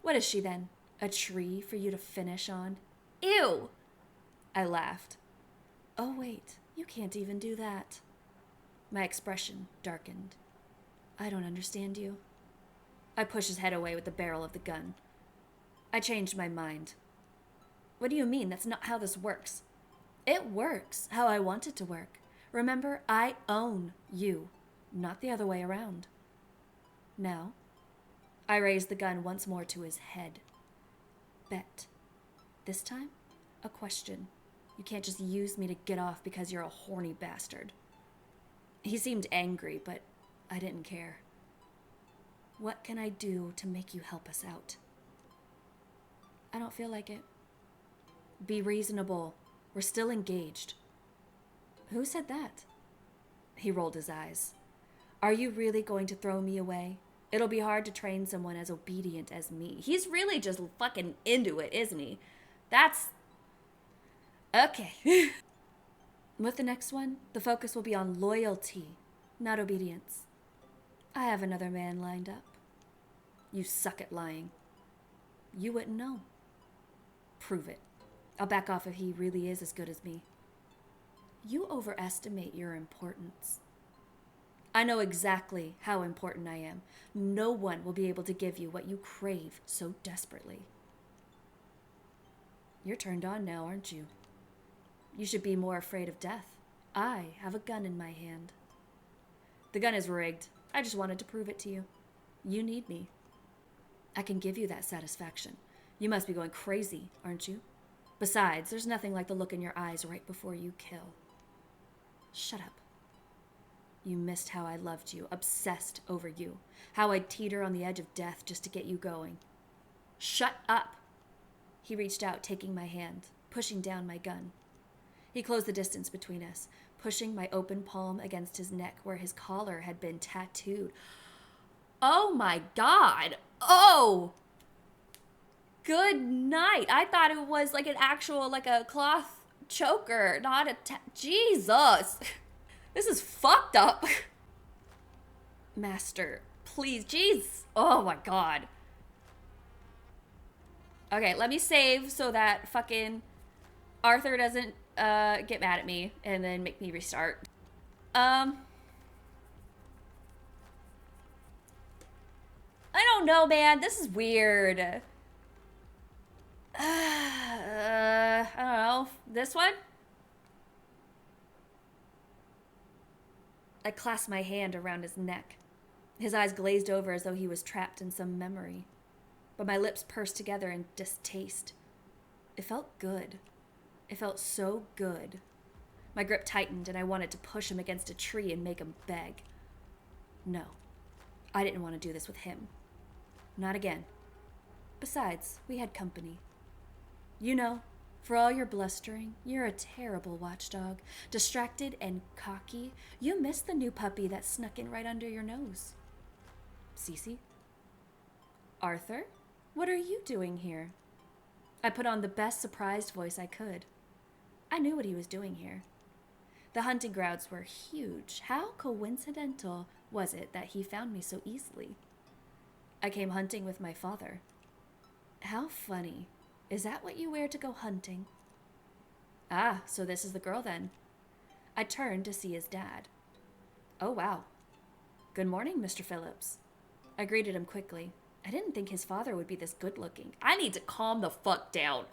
What is she then? A tree for you to finish on? Ew. I laughed. Oh, wait. You can't even do that. My expression darkened. I don't understand you. I pushed his head away with the barrel of the gun. I changed my mind. What do you mean? That's not how this works. It works how I want it to work. Remember, I own you, not the other way around. Now, I raised the gun once more to his head. Bet. This time, a question. You can't just use me to get off because you're a horny bastard. He seemed angry, but I didn't care. What can I do to make you help us out? I don't feel like it. Be reasonable. We're still engaged. Who said that? He rolled his eyes. Are you really going to throw me away? It'll be hard to train someone as obedient as me. He's really just fucking into it, isn't he? That's Okay. With the next one, the focus will be on loyalty, not obedience. I have another man lined up. You suck at lying. You wouldn't know. Prove it. I'll back off if he really is as good as me. You overestimate your importance. I know exactly how important I am. No one will be able to give you what you crave so desperately. You're turned on now, aren't you? You should be more afraid of death. I have a gun in my hand. The gun is rigged. I just wanted to prove it to you. You need me. I can give you that satisfaction. You must be going crazy, aren't you? Besides, there's nothing like the look in your eyes right before you kill. Shut up. You missed how I loved you, obsessed over you, how I'd teeter on the edge of death just to get you going. Shut up! He reached out, taking my hand, pushing down my gun. He closed the distance between us, pushing my open palm against his neck where his collar had been tattooed. Oh my God! Oh! Good night! I thought it was like an actual, like a cloth choker, not a Jesus! This is fucked up. Master, please, jeez. Oh my God. Okay, let me save so that fucking Arthur doesn't get mad at me and then make me restart. I don't know, man. This is weird. I don't know. This one? I clasped my hand around his neck. His eyes glazed over as though he was trapped in some memory. But my lips pursed together in distaste. It felt good. It felt so good. My grip tightened and I wanted to push him against a tree and make him beg. No, I didn't want to do this with him. Not again. Besides, we had company. You know, for all your blustering, you're a terrible watchdog. Distracted and cocky, you missed the new puppy that snuck in right under your nose. Cece? Arthur? What are you doing here? I put on the best surprised voice I could. I knew what he was doing here. The hunting grounds were huge. How coincidental was it that he found me so easily? I came hunting with my father. How funny. Is that what you wear to go hunting? Ah, so this is the girl then. I turned to see his dad. Oh, wow. Good morning, Mr. Phillips. I greeted him quickly. I didn't think his father would be this good-looking. I need to calm the fuck down.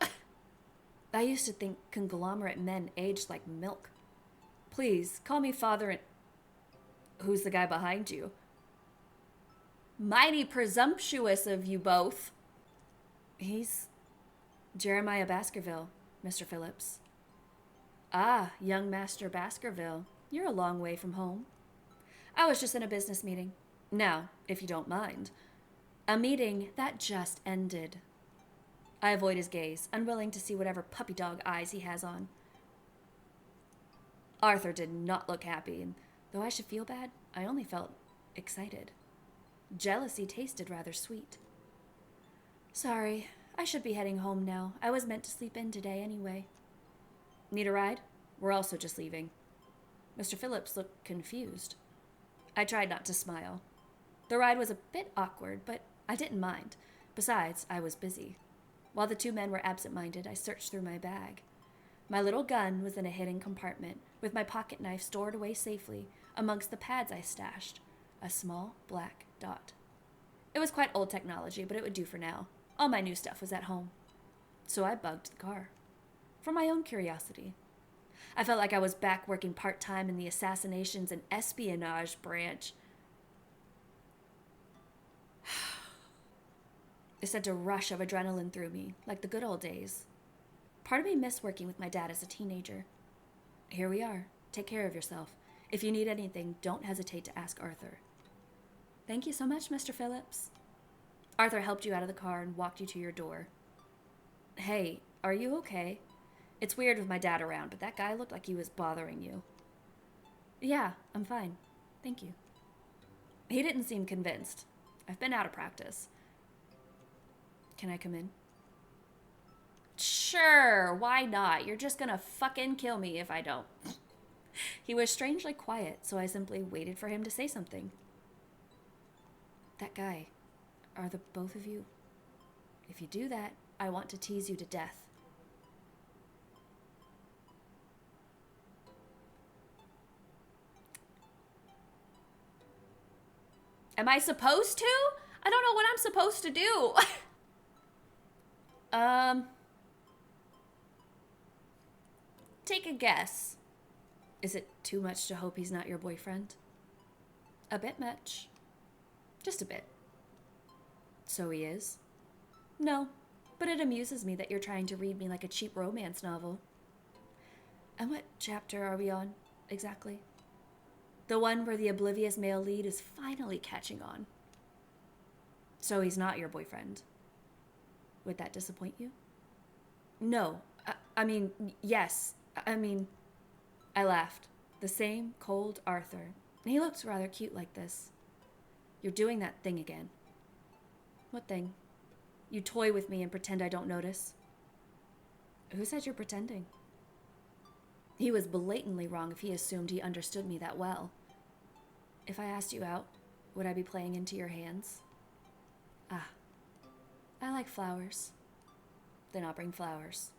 I used to think conglomerate men aged like milk. Please, call me father and... Who's the guy behind you? Mighty presumptuous of you both. He's Jeremiah Baskerville, Mr. Phillips. Ah, young Master Baskerville. You're a long way from home. I was just in a business meeting. Now, if you don't mind. A meeting that just ended. I avoid his gaze, unwilling to see whatever puppy dog eyes he has on. Arthur did not look happy, and though I should feel bad, I only felt excited. Jealousy tasted rather sweet. Sorry, I should be heading home now. I was meant to sleep in today anyway. Need a ride? We're also just leaving. Mr. Phillips looked confused. I tried not to smile. The ride was a bit awkward, but I didn't mind. Besides, I was busy. While the two men were absent-minded, I searched through my bag. My little gun was in a hidden compartment, with my pocket knife stored away safely amongst the pads I stashed, a small black dot. It was quite old technology, but it would do for now. All my new stuff was at home. So I bugged the car. For my own curiosity. I felt like I was back working part-time in the assassinations and espionage branch. It sent a rush of adrenaline through me, like the good old days. Part of me missed working with my dad as a teenager. Here we are. Take care of yourself. If you need anything, don't hesitate to ask Arthur. Thank you so much, Mr. Phillips. Arthur helped you out of the car and walked you to your door. Hey, are you okay? It's weird with my dad around, but that guy looked like he was bothering you. Yeah, I'm fine. Thank you. He didn't seem convinced. I've been out of practice. Can I come in? Shh. Sure, why not? You're just gonna fucking kill me if I don't. He was strangely quiet, so I simply waited for him to say something. That guy, are the both of you? If you do that, I want to tease you to death. Am I supposed to? I don't know what I'm supposed to do. Take a guess. Is it too much to hope he's not your boyfriend? A bit much. Just a bit. So he is? No, but it amuses me that you're trying to read me like a cheap romance novel. And what chapter are we on, exactly? The one where the oblivious male lead is finally catching on. So he's not your boyfriend. Would that disappoint you? No. I mean, yes. I laughed. The same cold Arthur. He looks rather cute like this. You're doing that thing again. What thing? You toy with me and pretend I don't notice. Who said you're pretending? He was blatantly wrong if he assumed he understood me that well. If I asked you out, would I be playing into your hands? I like flowers. Then I'll bring flowers.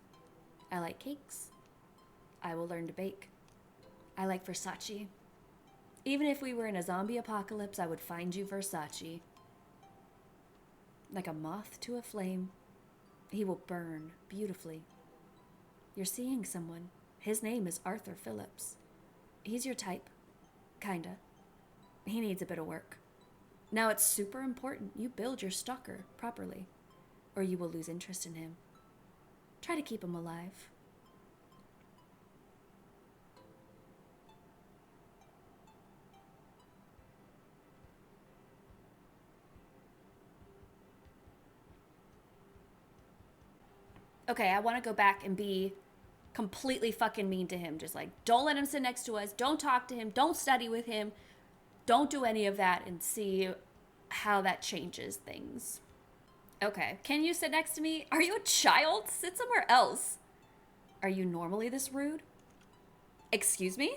I like cakes. I will learn to bake. I like Versace. Even if we were in a zombie apocalypse, I would find you Versace. Like a moth to a flame, he will burn beautifully. You're seeing someone. His name is Arthur Phillips. He's your type. Kinda. He needs a bit of work. Now it's super important you build your stalker properly, or you will lose interest in him. Try to keep him alive. Okay, I want to go back and be completely fucking mean to him. Just like, don't let him sit next to us. Don't talk to him. Don't study with him. Don't do any of that, and see how that changes things. Okay, can you sit next to me? Are you a child? Sit somewhere else. Are you normally this rude? Excuse me?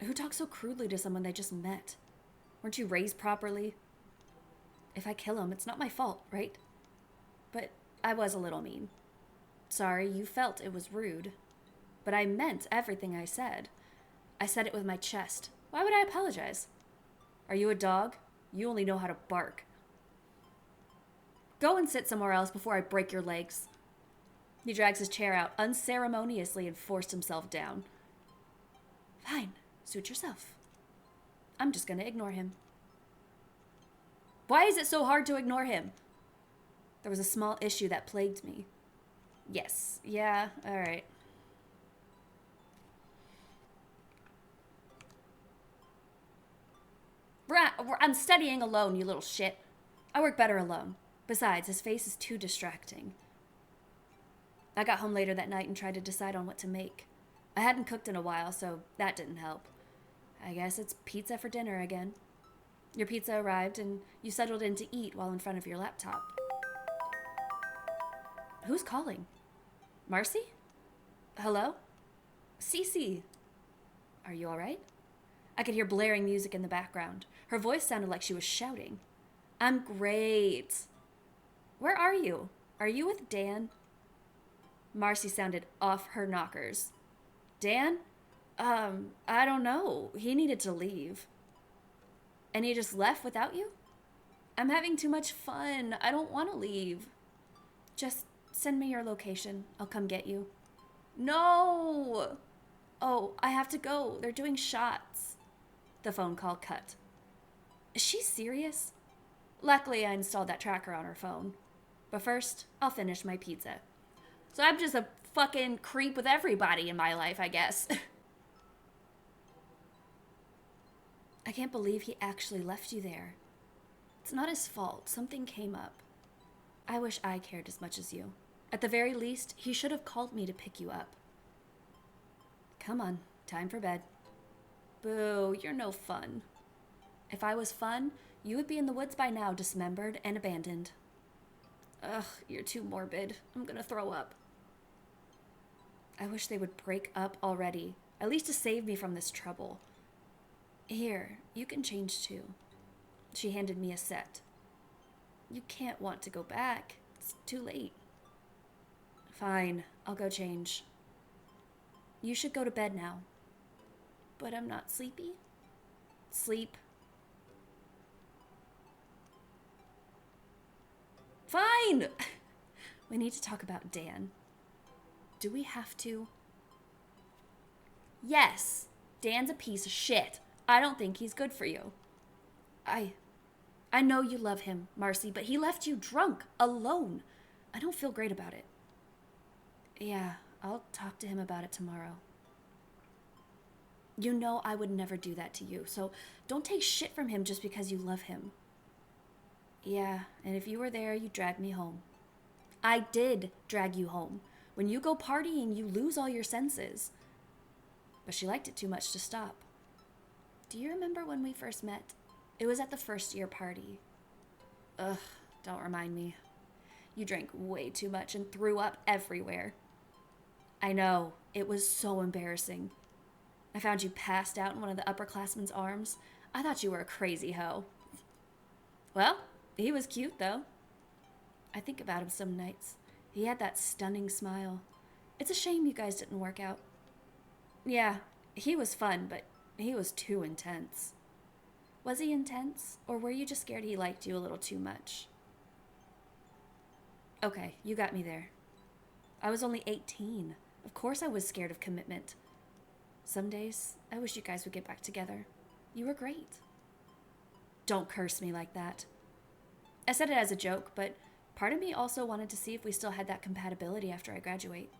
Who talks so crudely to someone they just met? Weren't you raised properly? If I kill him, it's not my fault, right? But I was a little mean. Sorry, you felt it was rude. But I meant everything I said. I said it with my chest. Why would I apologize? Are you a dog? You only know how to bark. Go and sit somewhere else before I break your legs. He drags his chair out unceremoniously and forced himself down. Fine, suit yourself. I'm just gonna ignore him. Why is it so hard to ignore him? There was a small issue that plagued me. Yes, yeah, alright. I'm studying alone, you little shit. I work better alone. Besides, his face is too distracting. I got home later that night and tried to decide on what to make. I hadn't cooked in a while, so that didn't help. I guess it's pizza for dinner again. Your pizza arrived and you settled in to eat while in front of your laptop. Who's calling? Marcy? Hello? Cece. Are you alright? I could hear blaring music in the background. Her voice sounded like she was shouting. I'm great. Where are you? Are you with Dan? Marcy sounded off her knockers. Dan? I don't know. He needed to leave. And he just left without you? I'm having too much fun. I don't want to leave. Just send me your location. I'll come get you. No! Oh, I have to go. They're doing shots. The phone call cut. Is she serious? Luckily, I installed that tracker on her phone. But first, I'll finish my pizza. So I'm just a fucking creep with everybody in my life, I guess. I can't believe he actually left you there. It's not his fault. Something came up. I wish I cared as much as you. At the very least, he should have called me to pick you up. Come on, time for bed. Boo, you're no fun. If I was fun, you would be in the woods by now, dismembered and abandoned. Ugh, you're too morbid. I'm gonna throw up. I wish they would break up already, at least to save me from this trouble. Here, you can change too. She handed me a set. You can't want to go back. It's too late. Fine, I'll go change. You should go to bed now. But I'm not sleepy. Sleep. Fine! We need to talk about Dan. Do we have to? Yes, Dan's a piece of shit. I don't think he's good for you. I know you love him, Marcy, but he left you drunk, alone. I don't feel great about it. Yeah, I'll talk to him about it tomorrow. You know I would never do that to you, so don't take shit from him just because you love him. Yeah, and if you were there, you'd drag me home. I did drag you home. When you go partying, you lose all your senses. But she liked it too much to stop. Do you remember when we first met? It was at the first year party. Ugh, don't remind me. You drank way too much and threw up everywhere. I know, it was so embarrassing. I found you passed out in one of the upperclassmen's arms. I thought you were a crazy hoe. Well, he was cute, though. I think about him some nights. He had that stunning smile. It's a shame you guys didn't work out. Yeah, he was fun, but he was too intense. Was he intense, or were you just scared he liked you a little too much? Okay, you got me there. I was only 18. Of course I was scared of commitment. Some days, I wish you guys would get back together. You were great. Don't curse me like that. I said it as a joke, but part of me also wanted to see if we still had that compatibility after I graduate.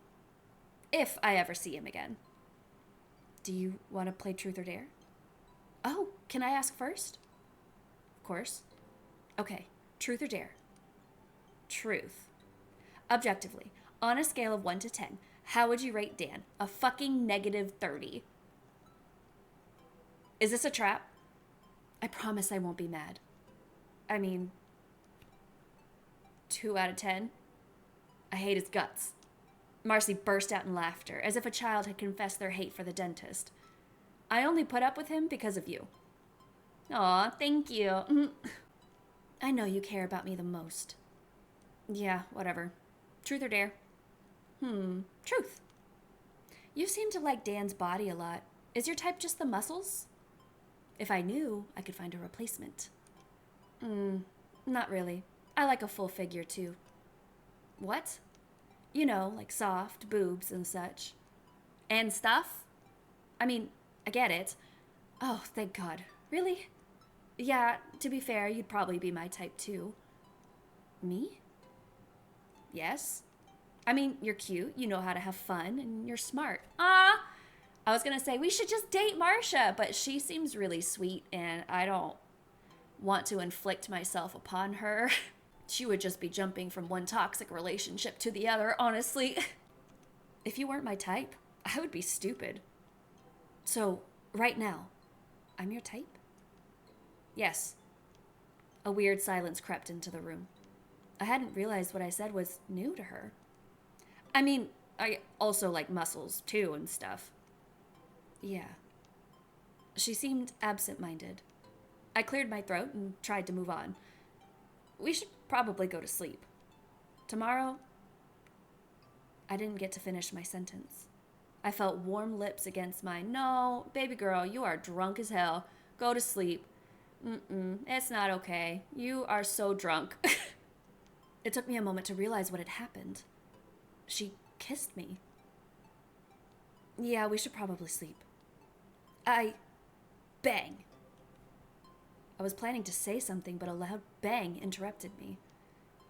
If I ever see him again. Do you want to play Truth or Dare? Oh, can I ask first? Of course. Okay, Truth or Dare? Truth. Objectively, on a scale of 1 to 10, how would you rate Dan? A fucking -30. Is this a trap? I promise I won't be mad. I mean, 2 out of 10? I hate his guts. Marcy burst out in laughter, as if a child had confessed their hate for the dentist. I only put up with him because of you. Aw, thank you. I know you care about me the most. Yeah, whatever. Truth or Dare? Truth. You seem to like Dan's body a lot. Is your type just the muscles? If I knew, I could find a replacement. Not really. I like a full figure, too. What? You know, like soft, boobs and such. And stuff? I mean, I get it. Oh, thank God. Really? Yeah, to be fair, you'd probably be my type, too. Me? Yes. I mean, you're cute, you know how to have fun, and you're smart. I was gonna say, we should just date Marcia, but she seems really sweet, and I don't want to inflict myself upon her. She would just be jumping from one toxic relationship to the other, honestly. If you weren't my type, I would be stupid. So, right now, I'm your type? Yes. A weird silence crept into the room. I hadn't realized what I said was new to her. I mean, I also like muscles, too, and stuff. Yeah. She seemed absent-minded. I cleared my throat and tried to move on. We should probably go to sleep. Tomorrow... I didn't get to finish my sentence. I felt warm lips against mine. No, baby girl, you are drunk as hell. Go to sleep. It's not okay. You are so drunk. It took me a moment to realize what had happened. She kissed me. Yeah, we should probably sleep. Bang. I was planning to say something, but a loud bang interrupted me.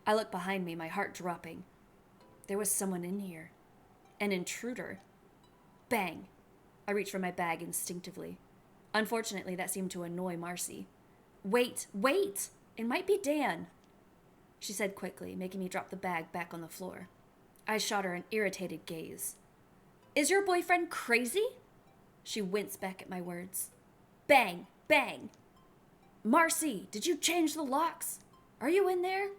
I looked behind me, my heart dropping. There was someone in here. An intruder. Bang. I reached for my bag instinctively. Unfortunately, that seemed to annoy Marcy. Wait! It might be Dan, she said quickly, making me drop the bag back on the floor. I shot her an irritated gaze. Is your boyfriend crazy? She winced back at my words. Bang! Bang! Marcy, did you change the locks? Are you in there?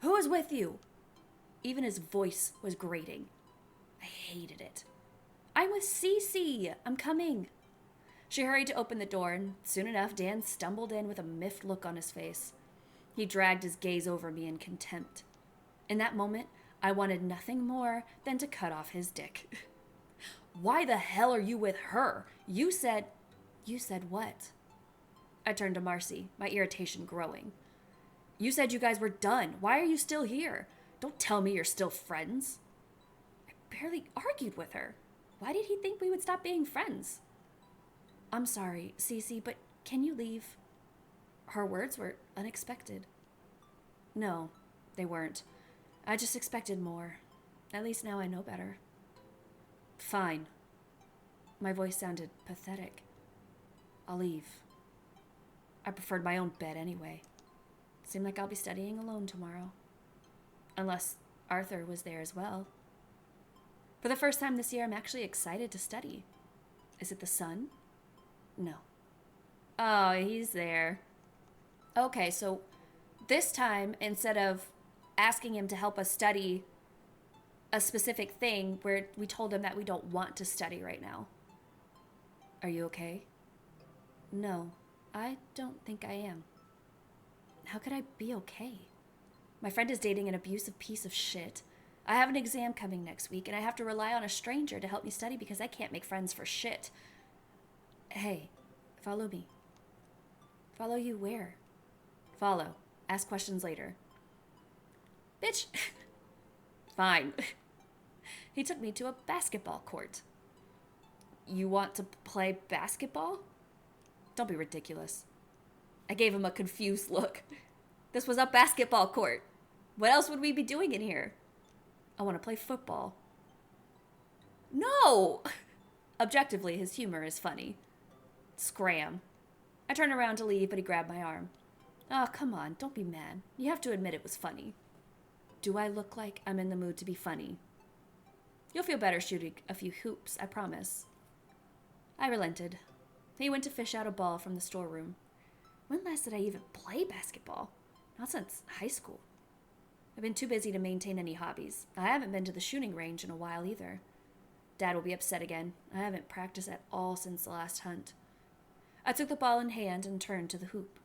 Who is with you? Even his voice was grating. I hated it. I'm with Cece. I'm coming. She hurried to open the door, and soon enough, Dan stumbled in with a miffed look on his face. He dragged his gaze over me in contempt. In that moment, I wanted nothing more than to cut off his dick. Why the hell are you with her? You said what? I turned to Marcy, my irritation growing. You said you guys were done. Why are you still here? Don't tell me you're still friends. I barely argued with her. Why did he think we would stop being friends? I'm sorry, Cece, but can you leave? Her words were unexpected. No, they weren't. I just expected more. At least now I know better. Fine. My voice sounded pathetic. I'll leave. I preferred my own bed anyway. Seemed like I'll be studying alone tomorrow. Unless Arthur was there as well. For the first time this year, I'm actually excited to study. Is it the sun? No. Oh, he's there. Okay, so this time, instead of asking him to help us study a specific thing, we told him that we don't want to study right now. Are you okay? No, I don't think I am. How could I be okay? My friend is dating an abusive piece of shit. I have an exam coming next week, and I have to rely on a stranger to help me study because I can't make friends for shit. Hey, follow me. Follow you where? Follow. Ask questions later. Bitch. Fine. He took me to a basketball court. You want to play basketball? Don't be ridiculous. I gave him a confused look. This was a basketball court. What else would we be doing in here? I want to play football. No! Objectively, his humor is funny. Scram. I turned around to leave, but he grabbed my arm. Oh, come on, don't be mad. You have to admit it was funny. Do I look like I'm in the mood to be funny? You'll feel better shooting a few hoops, I promise. I relented. He went to fish out a ball from the storeroom. When last did I even play basketball? Not since high school. I've been too busy to maintain any hobbies. I haven't been to the shooting range in a while either. Dad will be upset again. I haven't practiced at all since the last hunt. I took the ball in hand and turned to the hoop.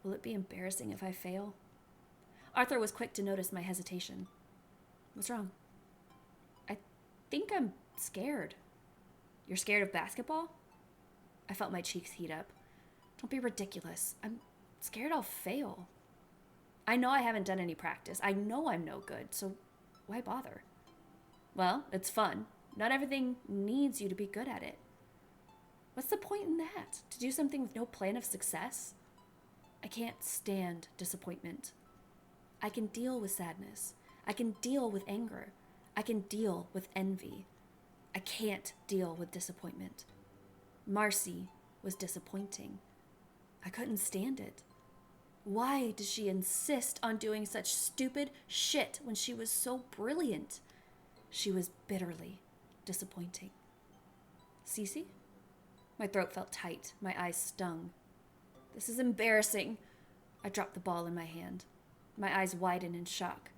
Will it be embarrassing if I fail? Arthur was quick to notice my hesitation. What's wrong? I think I'm scared. You're scared of basketball? I felt my cheeks heat up. Don't be ridiculous. I'm scared I'll fail. I know I haven't done any practice. I know I'm no good, so why bother? Well, it's fun. Not everything needs you to be good at it. What's the point in that? To do something with no plan of success? I can't stand disappointment. I can deal with sadness. I can deal with anger. I can deal with envy. I can't deal with disappointment. Marcy was disappointing. I couldn't stand it. Why did she insist on doing such stupid shit when she was so brilliant? She was bitterly disappointing. Cece? My throat felt tight. My eyes stung. This is embarrassing. I dropped the ball in my hand. My eyes widened in shock.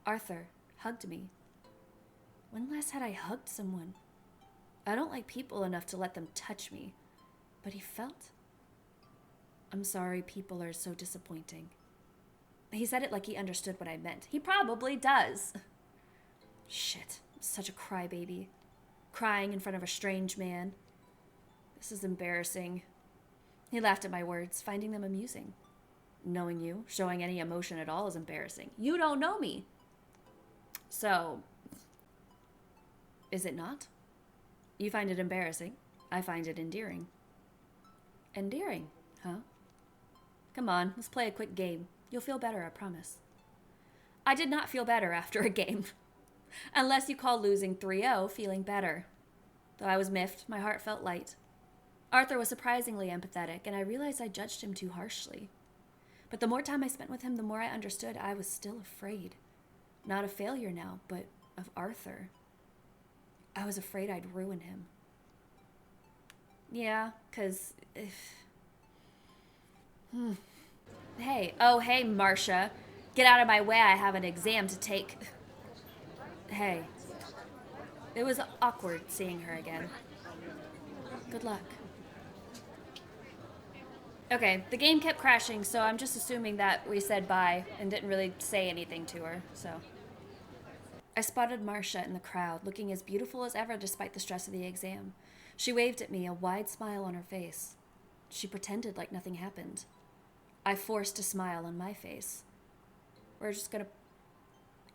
Arthur hugged me. When last had I hugged someone? I don't like people enough to let them touch me. But he felt. I'm sorry people are so disappointing. He said it like he understood what I meant. He probably does. Shit, I'm such a crybaby. Crying in front of a strange man. This is embarrassing. He laughed at my words, finding them amusing. Knowing you, showing any emotion at all is embarrassing. You don't know me. So, is it not? You find it embarrassing. I find it endearing. Endearing, huh? Come on, let's play a quick game. You'll feel better, I promise. I did not feel better after a game. Unless you call losing 3-0 feeling better. Though I was miffed, my heart felt light. Arthur was surprisingly empathetic, and I realized I judged him too harshly. But the more time I spent with him, the more I understood I was still afraid. Not of failure now, but of Arthur. I was afraid I'd ruin him. Yeah, 'cause if... Hey, oh hey, Marcia. Get out of my way, I have an exam to take. Hey. It was awkward seeing her again. Good luck. Okay, the game kept crashing, so I'm just assuming that we said bye and didn't really say anything to her, so. I spotted Marcia in the crowd, looking as beautiful as ever despite the stress of the exam. She waved at me, a wide smile on her face. She pretended like nothing happened. I forced a smile on my face. We're just gonna...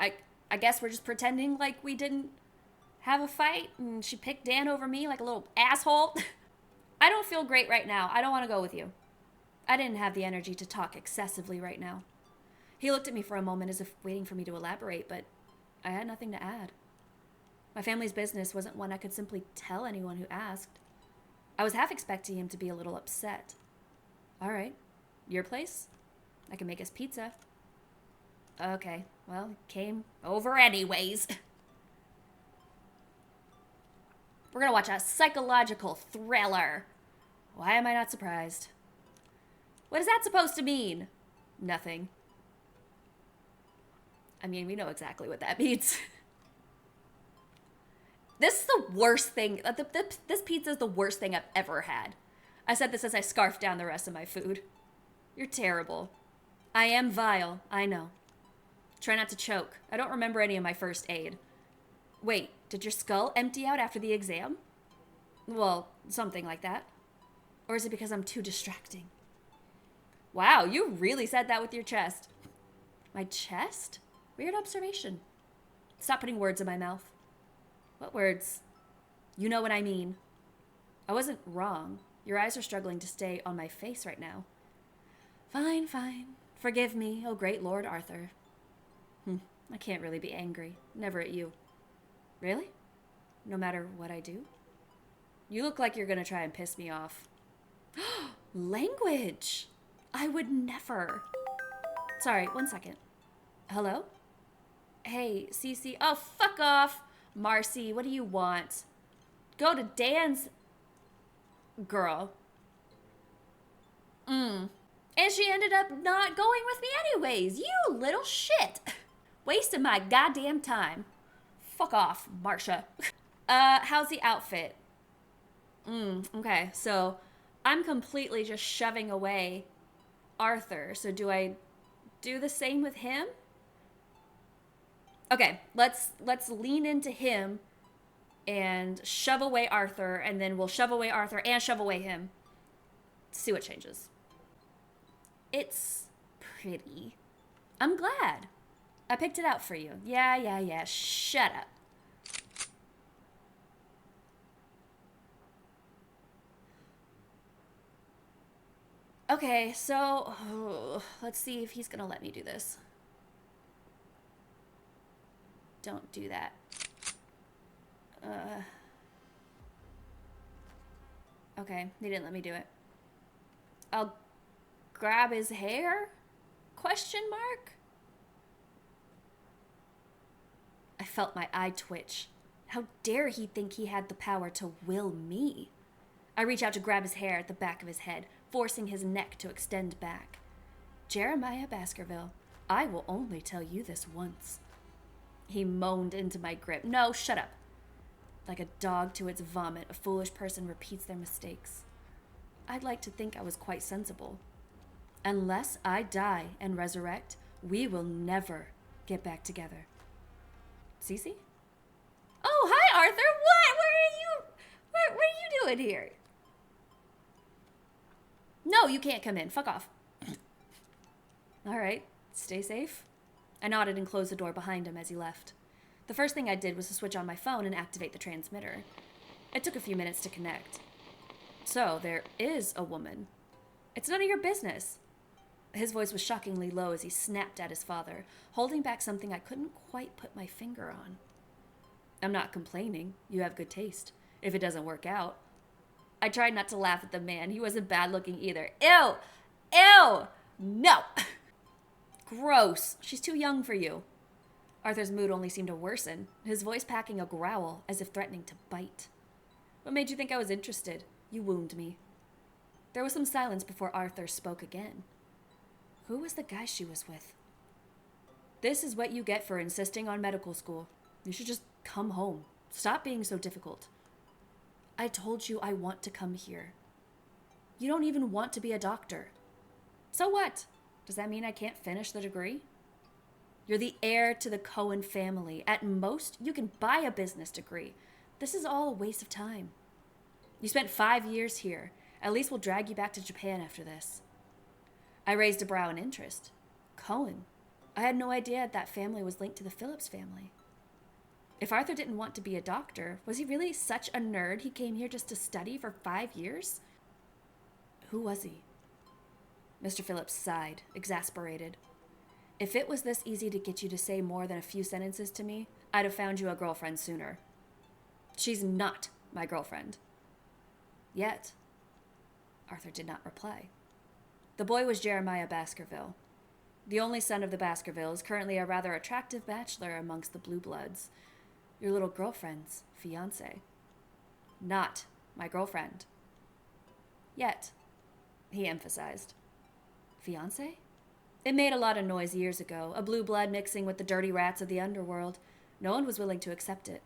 I guess we're just pretending like we didn't have a fight, and she picked Dan over me like a little asshole. I don't feel great right now. I don't want to go with you. I didn't have the energy to talk excessively right now. He looked at me for a moment as if waiting for me to elaborate, but I had nothing to add. My family's business wasn't one I could simply tell anyone who asked. I was half expecting him to be a little upset. All right, your place? I can make us pizza. Okay, well, came over anyways. We're gonna watch a psychological thriller. Why am I not surprised? What is that supposed to mean? Nothing. I mean, we know exactly what that means. This is the worst thing. This pizza is the worst thing I've ever had. I said this as I scarfed down the rest of my food. You're terrible. I am vile, I know. Try not to choke. I don't remember any of my first aid. Wait, did your skull empty out after the exam? Well, something like that. Or is it because I'm too distracting? Wow, you really said that with your chest. My chest? Weird observation. Stop putting words in my mouth. What words? You know what I mean. I wasn't wrong. Your eyes are struggling to stay on my face right now. Fine, fine. Forgive me, oh great Lord Arthur. I can't really be angry. Never at you. Really? No matter what I do? You look like you're gonna try and piss me off. Language! I would never. Sorry, 1 second. Hello? Hey, Cece. Oh, fuck off! Marcy, what do you want? Go to Dan's... girl. And she ended up not going with me anyways. You little shit. Wasting my goddamn time. Fuck off, Marcia. How's the outfit? Okay, so I'm completely just shoving away Arthur. So do I do the same with him? Okay, let's lean into him and shove away Arthur, and then we'll shove away Arthur and shove away him. See what changes. It's pretty. I'm glad. I picked it out for you. Yeah. Shut up. Okay, so let's see if he's gonna let me do this. Don't do that. Okay, they didn't let me do it. I'll grab his hair? Question mark? I felt my eye twitch. How dare he think he had the power to will me? I reach out to grab his hair at the back of his head, forcing his neck to extend back. Jeremiah Baskerville, I will only tell you this once. He moaned into my grip. No, shut up. Like a dog to its vomit, a foolish person repeats their mistakes. I'd like to think I was quite sensible. Unless I die and resurrect, we will never get back together. Cece? Oh, hi, Arthur. What are you doing here? No, you can't come in. Fuck off. All right, stay safe. I nodded and closed the door behind him as he left. The first thing I did was to switch on my phone and activate the transmitter. It took a few minutes to connect. So, there is a woman. It's none of your business. His voice was shockingly low as he snapped at his father, holding back something I couldn't quite put my finger on. I'm not complaining. You have good taste. If it doesn't work out. I tried not to laugh at the man. He wasn't bad looking either. Ew! Ew! No! Gross. She's too young for you. Arthur's mood only seemed to worsen, his voice packing a growl as if threatening to bite. What made you think I was interested? You wound me. There was some silence before Arthur spoke again. Who was the guy she was with? This is what you get for insisting on medical school. You should just come home. Stop being so difficult. I told you I want to come here. You don't even want to be a doctor. So what? Does that mean I can't finish the degree? You're the heir to the Cohen family. At most, you can buy a business degree. This is all a waste of time. You spent 5 years here. At least we'll drag you back to Japan after this. I raised a brow in interest. Cohen? I had no idea that family was linked to the Phillips family. If Arthur didn't want to be a doctor, was he really such a nerd he came here just to study for 5 years? Who was he? Mr. Phillips sighed, exasperated. If it was this easy to get you to say more than a few sentences to me, I'd have found you a girlfriend sooner. She's not my girlfriend. Yet. Arthur did not reply. The boy was Jeremiah Baskerville. The only son of the Baskervilles, currently a rather attractive bachelor amongst the Blue Bloods. Your little girlfriend's fiancé. Not my girlfriend. Yet, he emphasized. Fiancé? It made a lot of noise years ago, a blue blood mixing with the dirty rats of the underworld. No one was willing to accept it.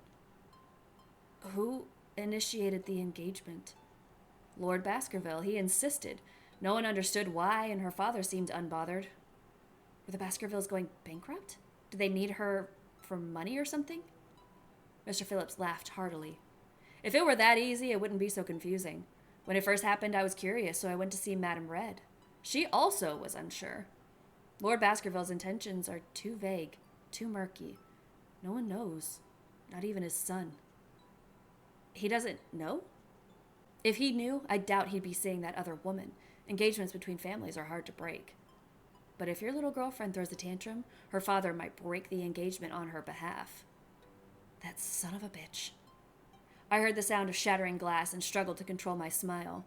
Who initiated the engagement? Lord Baskerville. He insisted. No one understood why, and her father seemed unbothered. Were the Baskervilles going bankrupt? Did they need her for money or something? Mr. Phillips laughed heartily. If it were that easy, it wouldn't be so confusing. When it first happened, I was curious, so I went to see Madame Red. She also was unsure. Lord Baskerville's intentions are too vague, too murky. No one knows, not even his son. He doesn't know? If he knew, I doubt he'd be seeing that other woman. Engagements between families are hard to break. But if your little girlfriend throws a tantrum, her father might break the engagement on her behalf. That son of a bitch. I heard the sound of shattering glass and struggled to control my smile.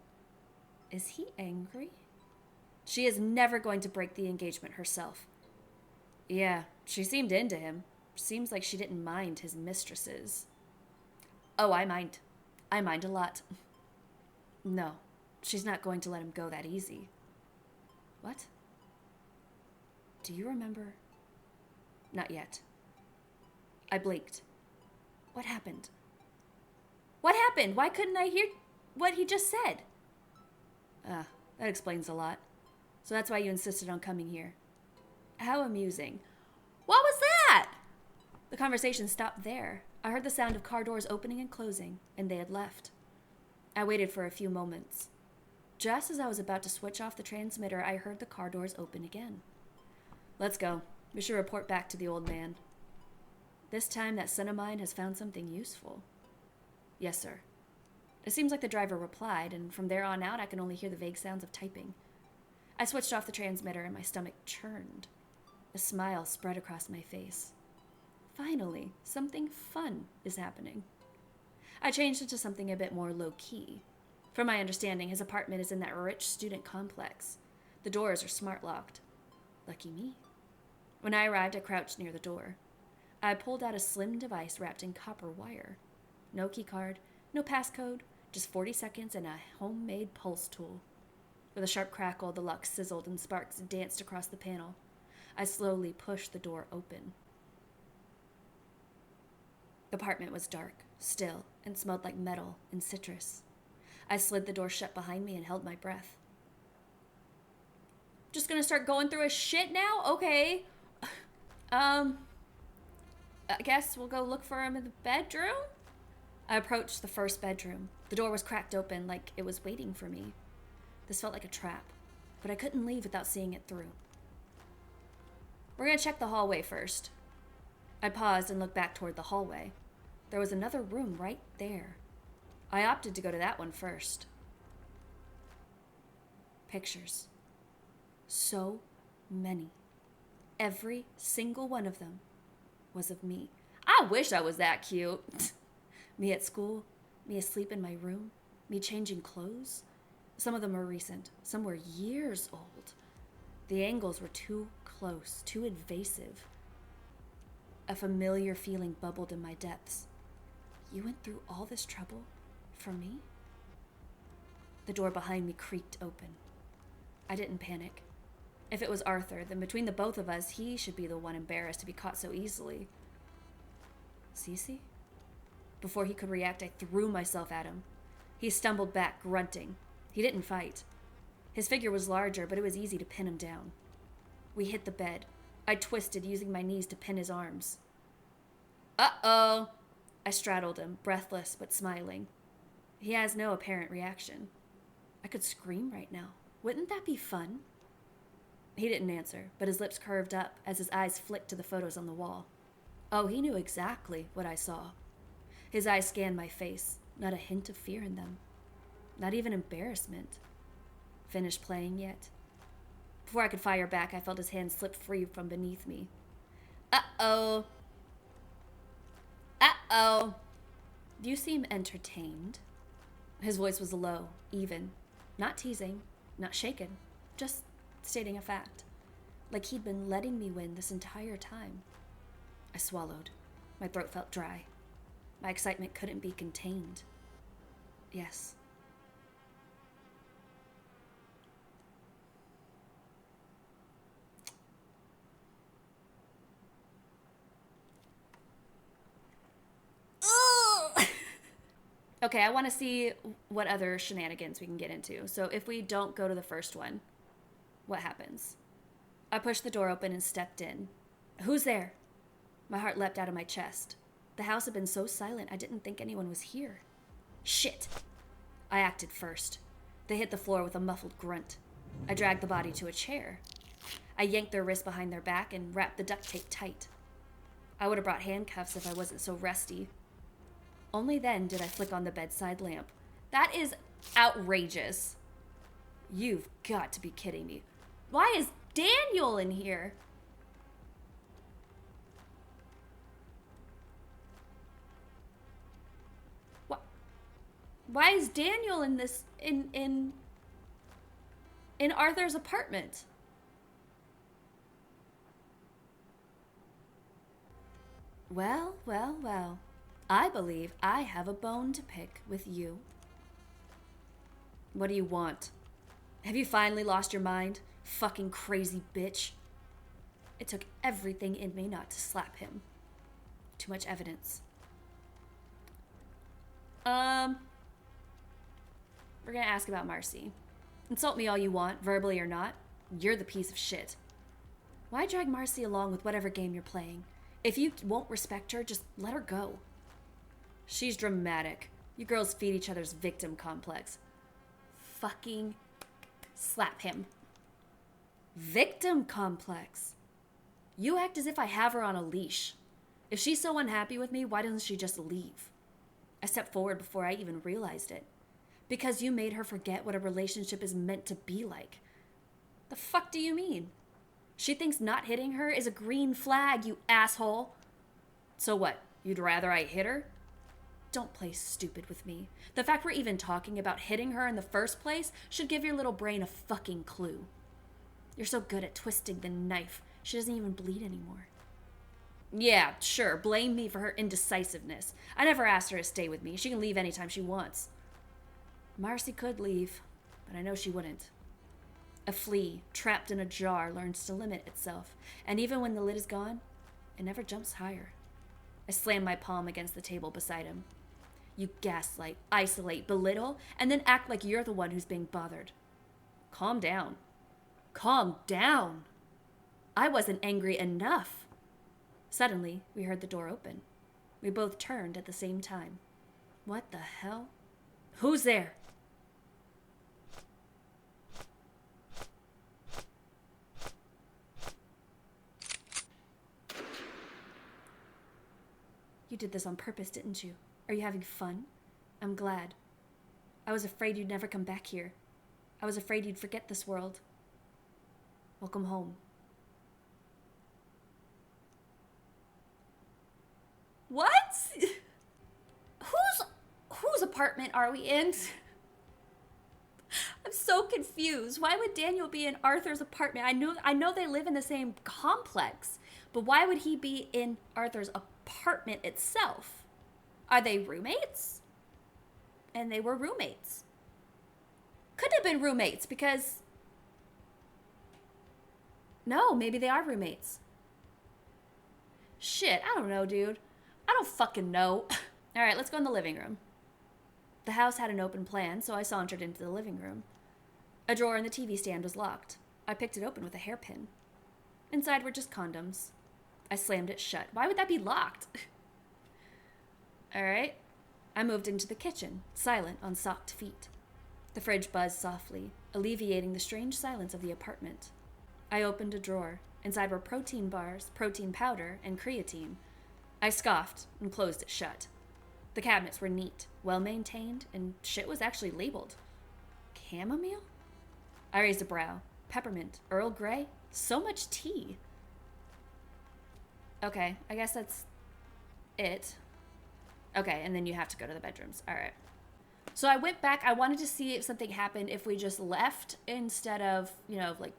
Is he angry? She is never going to break the engagement herself. Yeah, she seemed into him. Seems like she didn't mind his mistresses. Oh, I mind. I mind a lot. No, she's not going to let him go that easy. What? Do you remember? Not yet. I blinked. What happened? What happened? Why couldn't I hear what he just said? That explains a lot. So that's why you insisted on coming here. How amusing. What was that? The conversation stopped there. I heard the sound of car doors opening and closing, and they had left. I waited for a few moments. Just as I was about to switch off the transmitter, I heard the car doors open again. Let's go. We should report back to the old man. This time that son of mine has found something useful. Yes, sir. It seems like the driver replied, and from there on out I can only hear the vague sounds of typing. I switched off the transmitter and my stomach churned. A smile spread across my face. Finally, something fun is happening. I changed it to something a bit more low-key. From my understanding, his apartment is in that rich student complex. The doors are smart-locked. Lucky me. When I arrived, I crouched near the door. I pulled out a slim device wrapped in copper wire. No keycard, no passcode, just 40 seconds and a homemade pulse tool. With a sharp crackle, the lock sizzled and sparks danced across the panel. I slowly pushed the door open. The apartment was dark, still, and smelled like metal and citrus. I slid the door shut behind me and held my breath. Just gonna start going through his shit now? Okay. I guess we'll go look for him in the bedroom? I approached the first bedroom. The door was cracked open like it was waiting for me. This felt like a trap, but I couldn't leave without seeing it through. We're gonna check the hallway first. I paused and looked back toward the hallway. There was another room right there. I opted to go to that one first. Pictures. So many. Every single one of them was of me. I wish I was that cute. Me at school, me asleep in my room, me changing clothes. Some of them were recent, some were years old. The angles were too close, too invasive. A familiar feeling bubbled in my depths. You went through all this trouble for me? The door behind me creaked open. I didn't panic. If it was Arthur, then between the both of us, he should be the one embarrassed to be caught so easily. Cece? Before he could react, I threw myself at him. He stumbled back, grunting. He didn't fight. His figure was larger, but it was easy to pin him down. We hit the bed. I twisted, using my knees to pin his arms. Uh-oh! I straddled him, breathless but smiling. He has no apparent reaction. I could scream right now. Wouldn't that be fun? He didn't answer, but his lips curved up as his eyes flicked to the photos on the wall. Oh, he knew exactly what I saw. His eyes scanned my face, not a hint of fear in them. Not even embarrassment. Finished playing yet? Before I could fire back, I felt his hand slip free from beneath me. Uh-oh. Uh-oh. You seem entertained. His voice was low, even. Not teasing, not shaken, just stating a fact. Like he'd been letting me win this entire time. I swallowed. My throat felt dry. My excitement couldn't be contained. Yes. Okay, I want to see what other shenanigans we can get into. So if we don't go to the first one, what happens? I pushed the door open and stepped in. Who's there? My heart leapt out of my chest. The house had been so silent, I didn't think anyone was here. Shit! I acted first. They hit the floor with a muffled grunt. I dragged the body to a chair. I yanked their wrists behind their back and wrapped the duct tape tight. I would have brought handcuffs if I wasn't so rusty. Only then did I flick on the bedside lamp. That is outrageous. You've got to be kidding me. Why is Daniel in here? Why is Daniel in this in Arthur's apartment? Well, well, well. I believe I have a bone to pick with you. What do you want? Have you finally lost your mind? Fucking crazy bitch. It took everything in me not to slap him. Too much evidence. We're gonna ask about Marcy. Insult me all you want, verbally or not. You're the piece of shit. Why drag Marcy along with whatever game you're playing? If you won't respect her, just let her go. She's dramatic. You girls feed each other's victim complex. Fucking slap him. Victim complex? You act as if I have her on a leash. If she's so unhappy with me, why doesn't she just leave? I stepped forward before I even realized it. Because you made her forget what a relationship is meant to be like. The fuck do you mean? She thinks not hitting her is a green flag, you asshole. So what, you'd rather I hit her? Don't play stupid with me. The fact we're even talking about hitting her in the first place should give your little brain a fucking clue. You're so good at twisting the knife, she doesn't even bleed anymore. Yeah, sure, blame me for her indecisiveness. I never asked her to stay with me. She can leave anytime she wants. Marcy could leave, but I know she wouldn't. A flea, trapped in a jar, learns to limit itself, and even when the lid is gone, it never jumps higher. I slam my palm against the table beside him. You gaslight, isolate, belittle, and then act like you're the one who's being bothered. Calm down. Calm down. I wasn't angry enough. Suddenly, we heard the door open. We both turned at the same time. What the hell? Who's there? You did this on purpose, didn't you? Are you having fun? I'm glad. I was afraid you'd never come back here. I was afraid you'd forget this world. Welcome home. What? Whose apartment are we in? I'm so confused. Why would Daniel be in Arthur's apartment? I know they live in the same complex, but why would he be in Arthur's apartment itself? Are they roommates? And they were roommates. Could have been roommates because... No, maybe they are roommates. Shit, I don't know, dude. I don't fucking know. All right, let's go in the living room. The house had an open plan, so I sauntered into the living room. A drawer in the TV stand was locked. I picked it open with a hairpin. Inside were just condoms. I slammed it shut. Why would that be locked? All right. I moved into the kitchen, silent on socked feet. The fridge buzzed softly, alleviating the strange silence of the apartment. I opened a drawer. Inside were protein bars, protein powder, and creatine. I scoffed and closed it shut. The cabinets were neat, well-maintained, and shit was actually labeled. Chamomile? I raised a brow. Peppermint, Earl Grey, so much tea. Okay, I guess that's it. Okay, and then you have to go to the bedrooms. All right. So I went back. I wanted to see if something happened if we just left instead of, like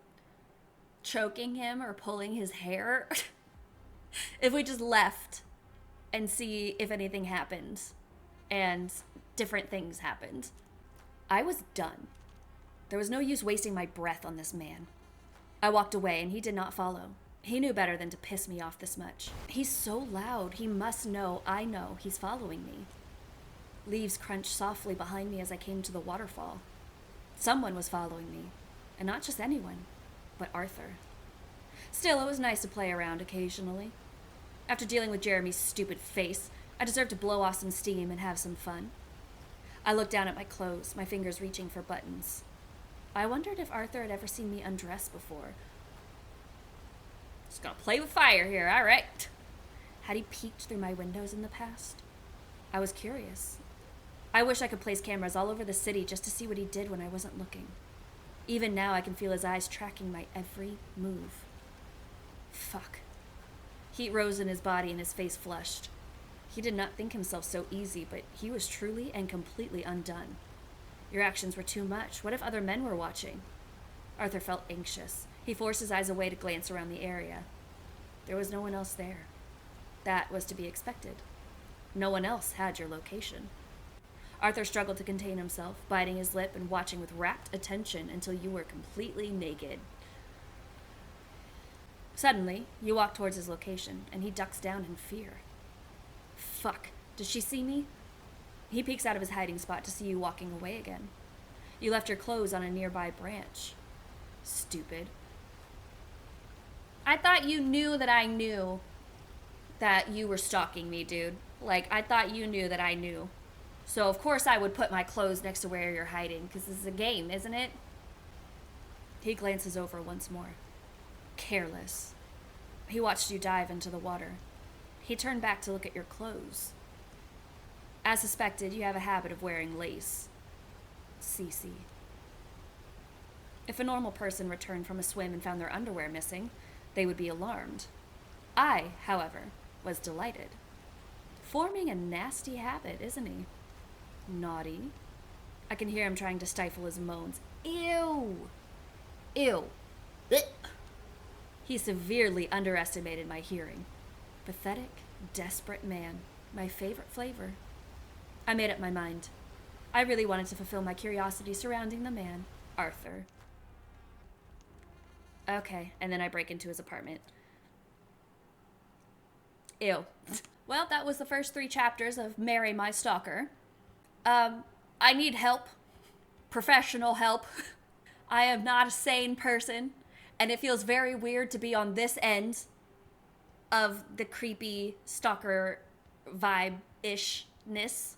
choking him or pulling his hair. If we just left and see if anything happened and different things happened. I was done. There was no use wasting my breath on this man. I walked away and he did not follow. He knew better than to piss me off this much. He's so loud. He must know I know he's following me. Leaves crunched softly behind me as I came to the waterfall. Someone was following me. And not just anyone, but Arthur. Still, it was nice to play around occasionally. After dealing with Jeremy's stupid face, I deserved to blow off some steam and have some fun. I looked down at my clothes, my fingers reaching for buttons. I wondered if Arthur had ever seen me undress before. Just gonna play with fire here, all right. Had he peeked through my windows in the past? I was curious. I wish I could place cameras all over the city just to see what he did when I wasn't looking. Even now, I can feel his eyes tracking my every move. Fuck. Heat rose in his body and his face flushed. He did not think himself so easy, but he was truly and completely undone. Your actions were too much. What if other men were watching? Arthur felt anxious. He forced his eyes away to glance around the area. There was no one else there. That was to be expected. No one else had your location. Arthur struggled to contain himself, biting his lip and watching with rapt attention until you were completely naked. Suddenly, you walk towards his location, and he ducks down in fear. Fuck. Does she see me? He peeks out of his hiding spot to see you walking away again. You left your clothes on a nearby branch. Stupid. I thought you knew that I knew that you were stalking me, dude. Like, I thought you knew that I knew. So, of course, I would put my clothes next to where you're hiding, because this is a game, isn't it? He glances over once more. Careless. He watched you dive into the water. He turned back to look at your clothes. As suspected, you have a habit of wearing lace. CC. If a normal person returned from a swim and found their underwear missing, they would be alarmed. I, however, was delighted. Forming a nasty habit, isn't he? Naughty. I can hear him trying to stifle his moans. Ew! Ew! Blech. He severely underestimated my hearing. Pathetic, desperate man. My favorite flavor. I made up my mind. I really wanted to fulfill my curiosity surrounding the man, Arthur. Okay, and then I break into his apartment. Ew. Well, that was the first 3 chapters of Marry My Stalker. I need help. Professional help. I am not a sane person. And it feels very weird to be on this end of the creepy stalker vibe-ishness.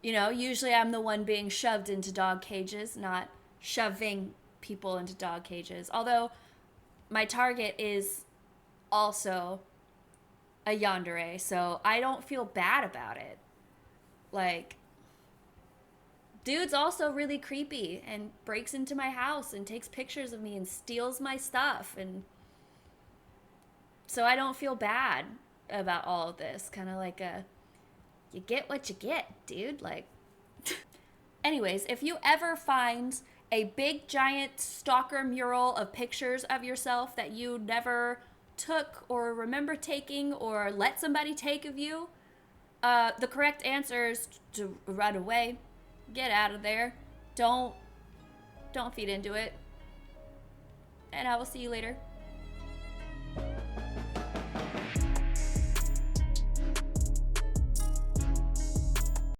You know, usually I'm the one being shoved into dog cages, not shoving people into dog cages. Although my target is also a yandere, so I don't feel bad about it. Like, dude's also really creepy and breaks into my house and takes pictures of me and steals my stuff. And so I don't feel bad about all of this. Kind of like you get what you get, dude. Like, anyways, if you ever find a big giant stalker mural of pictures of yourself that you never took or remember taking or let somebody take of you, the correct answer is to run away. Get out of there. Don't feed into it. And I will see you later.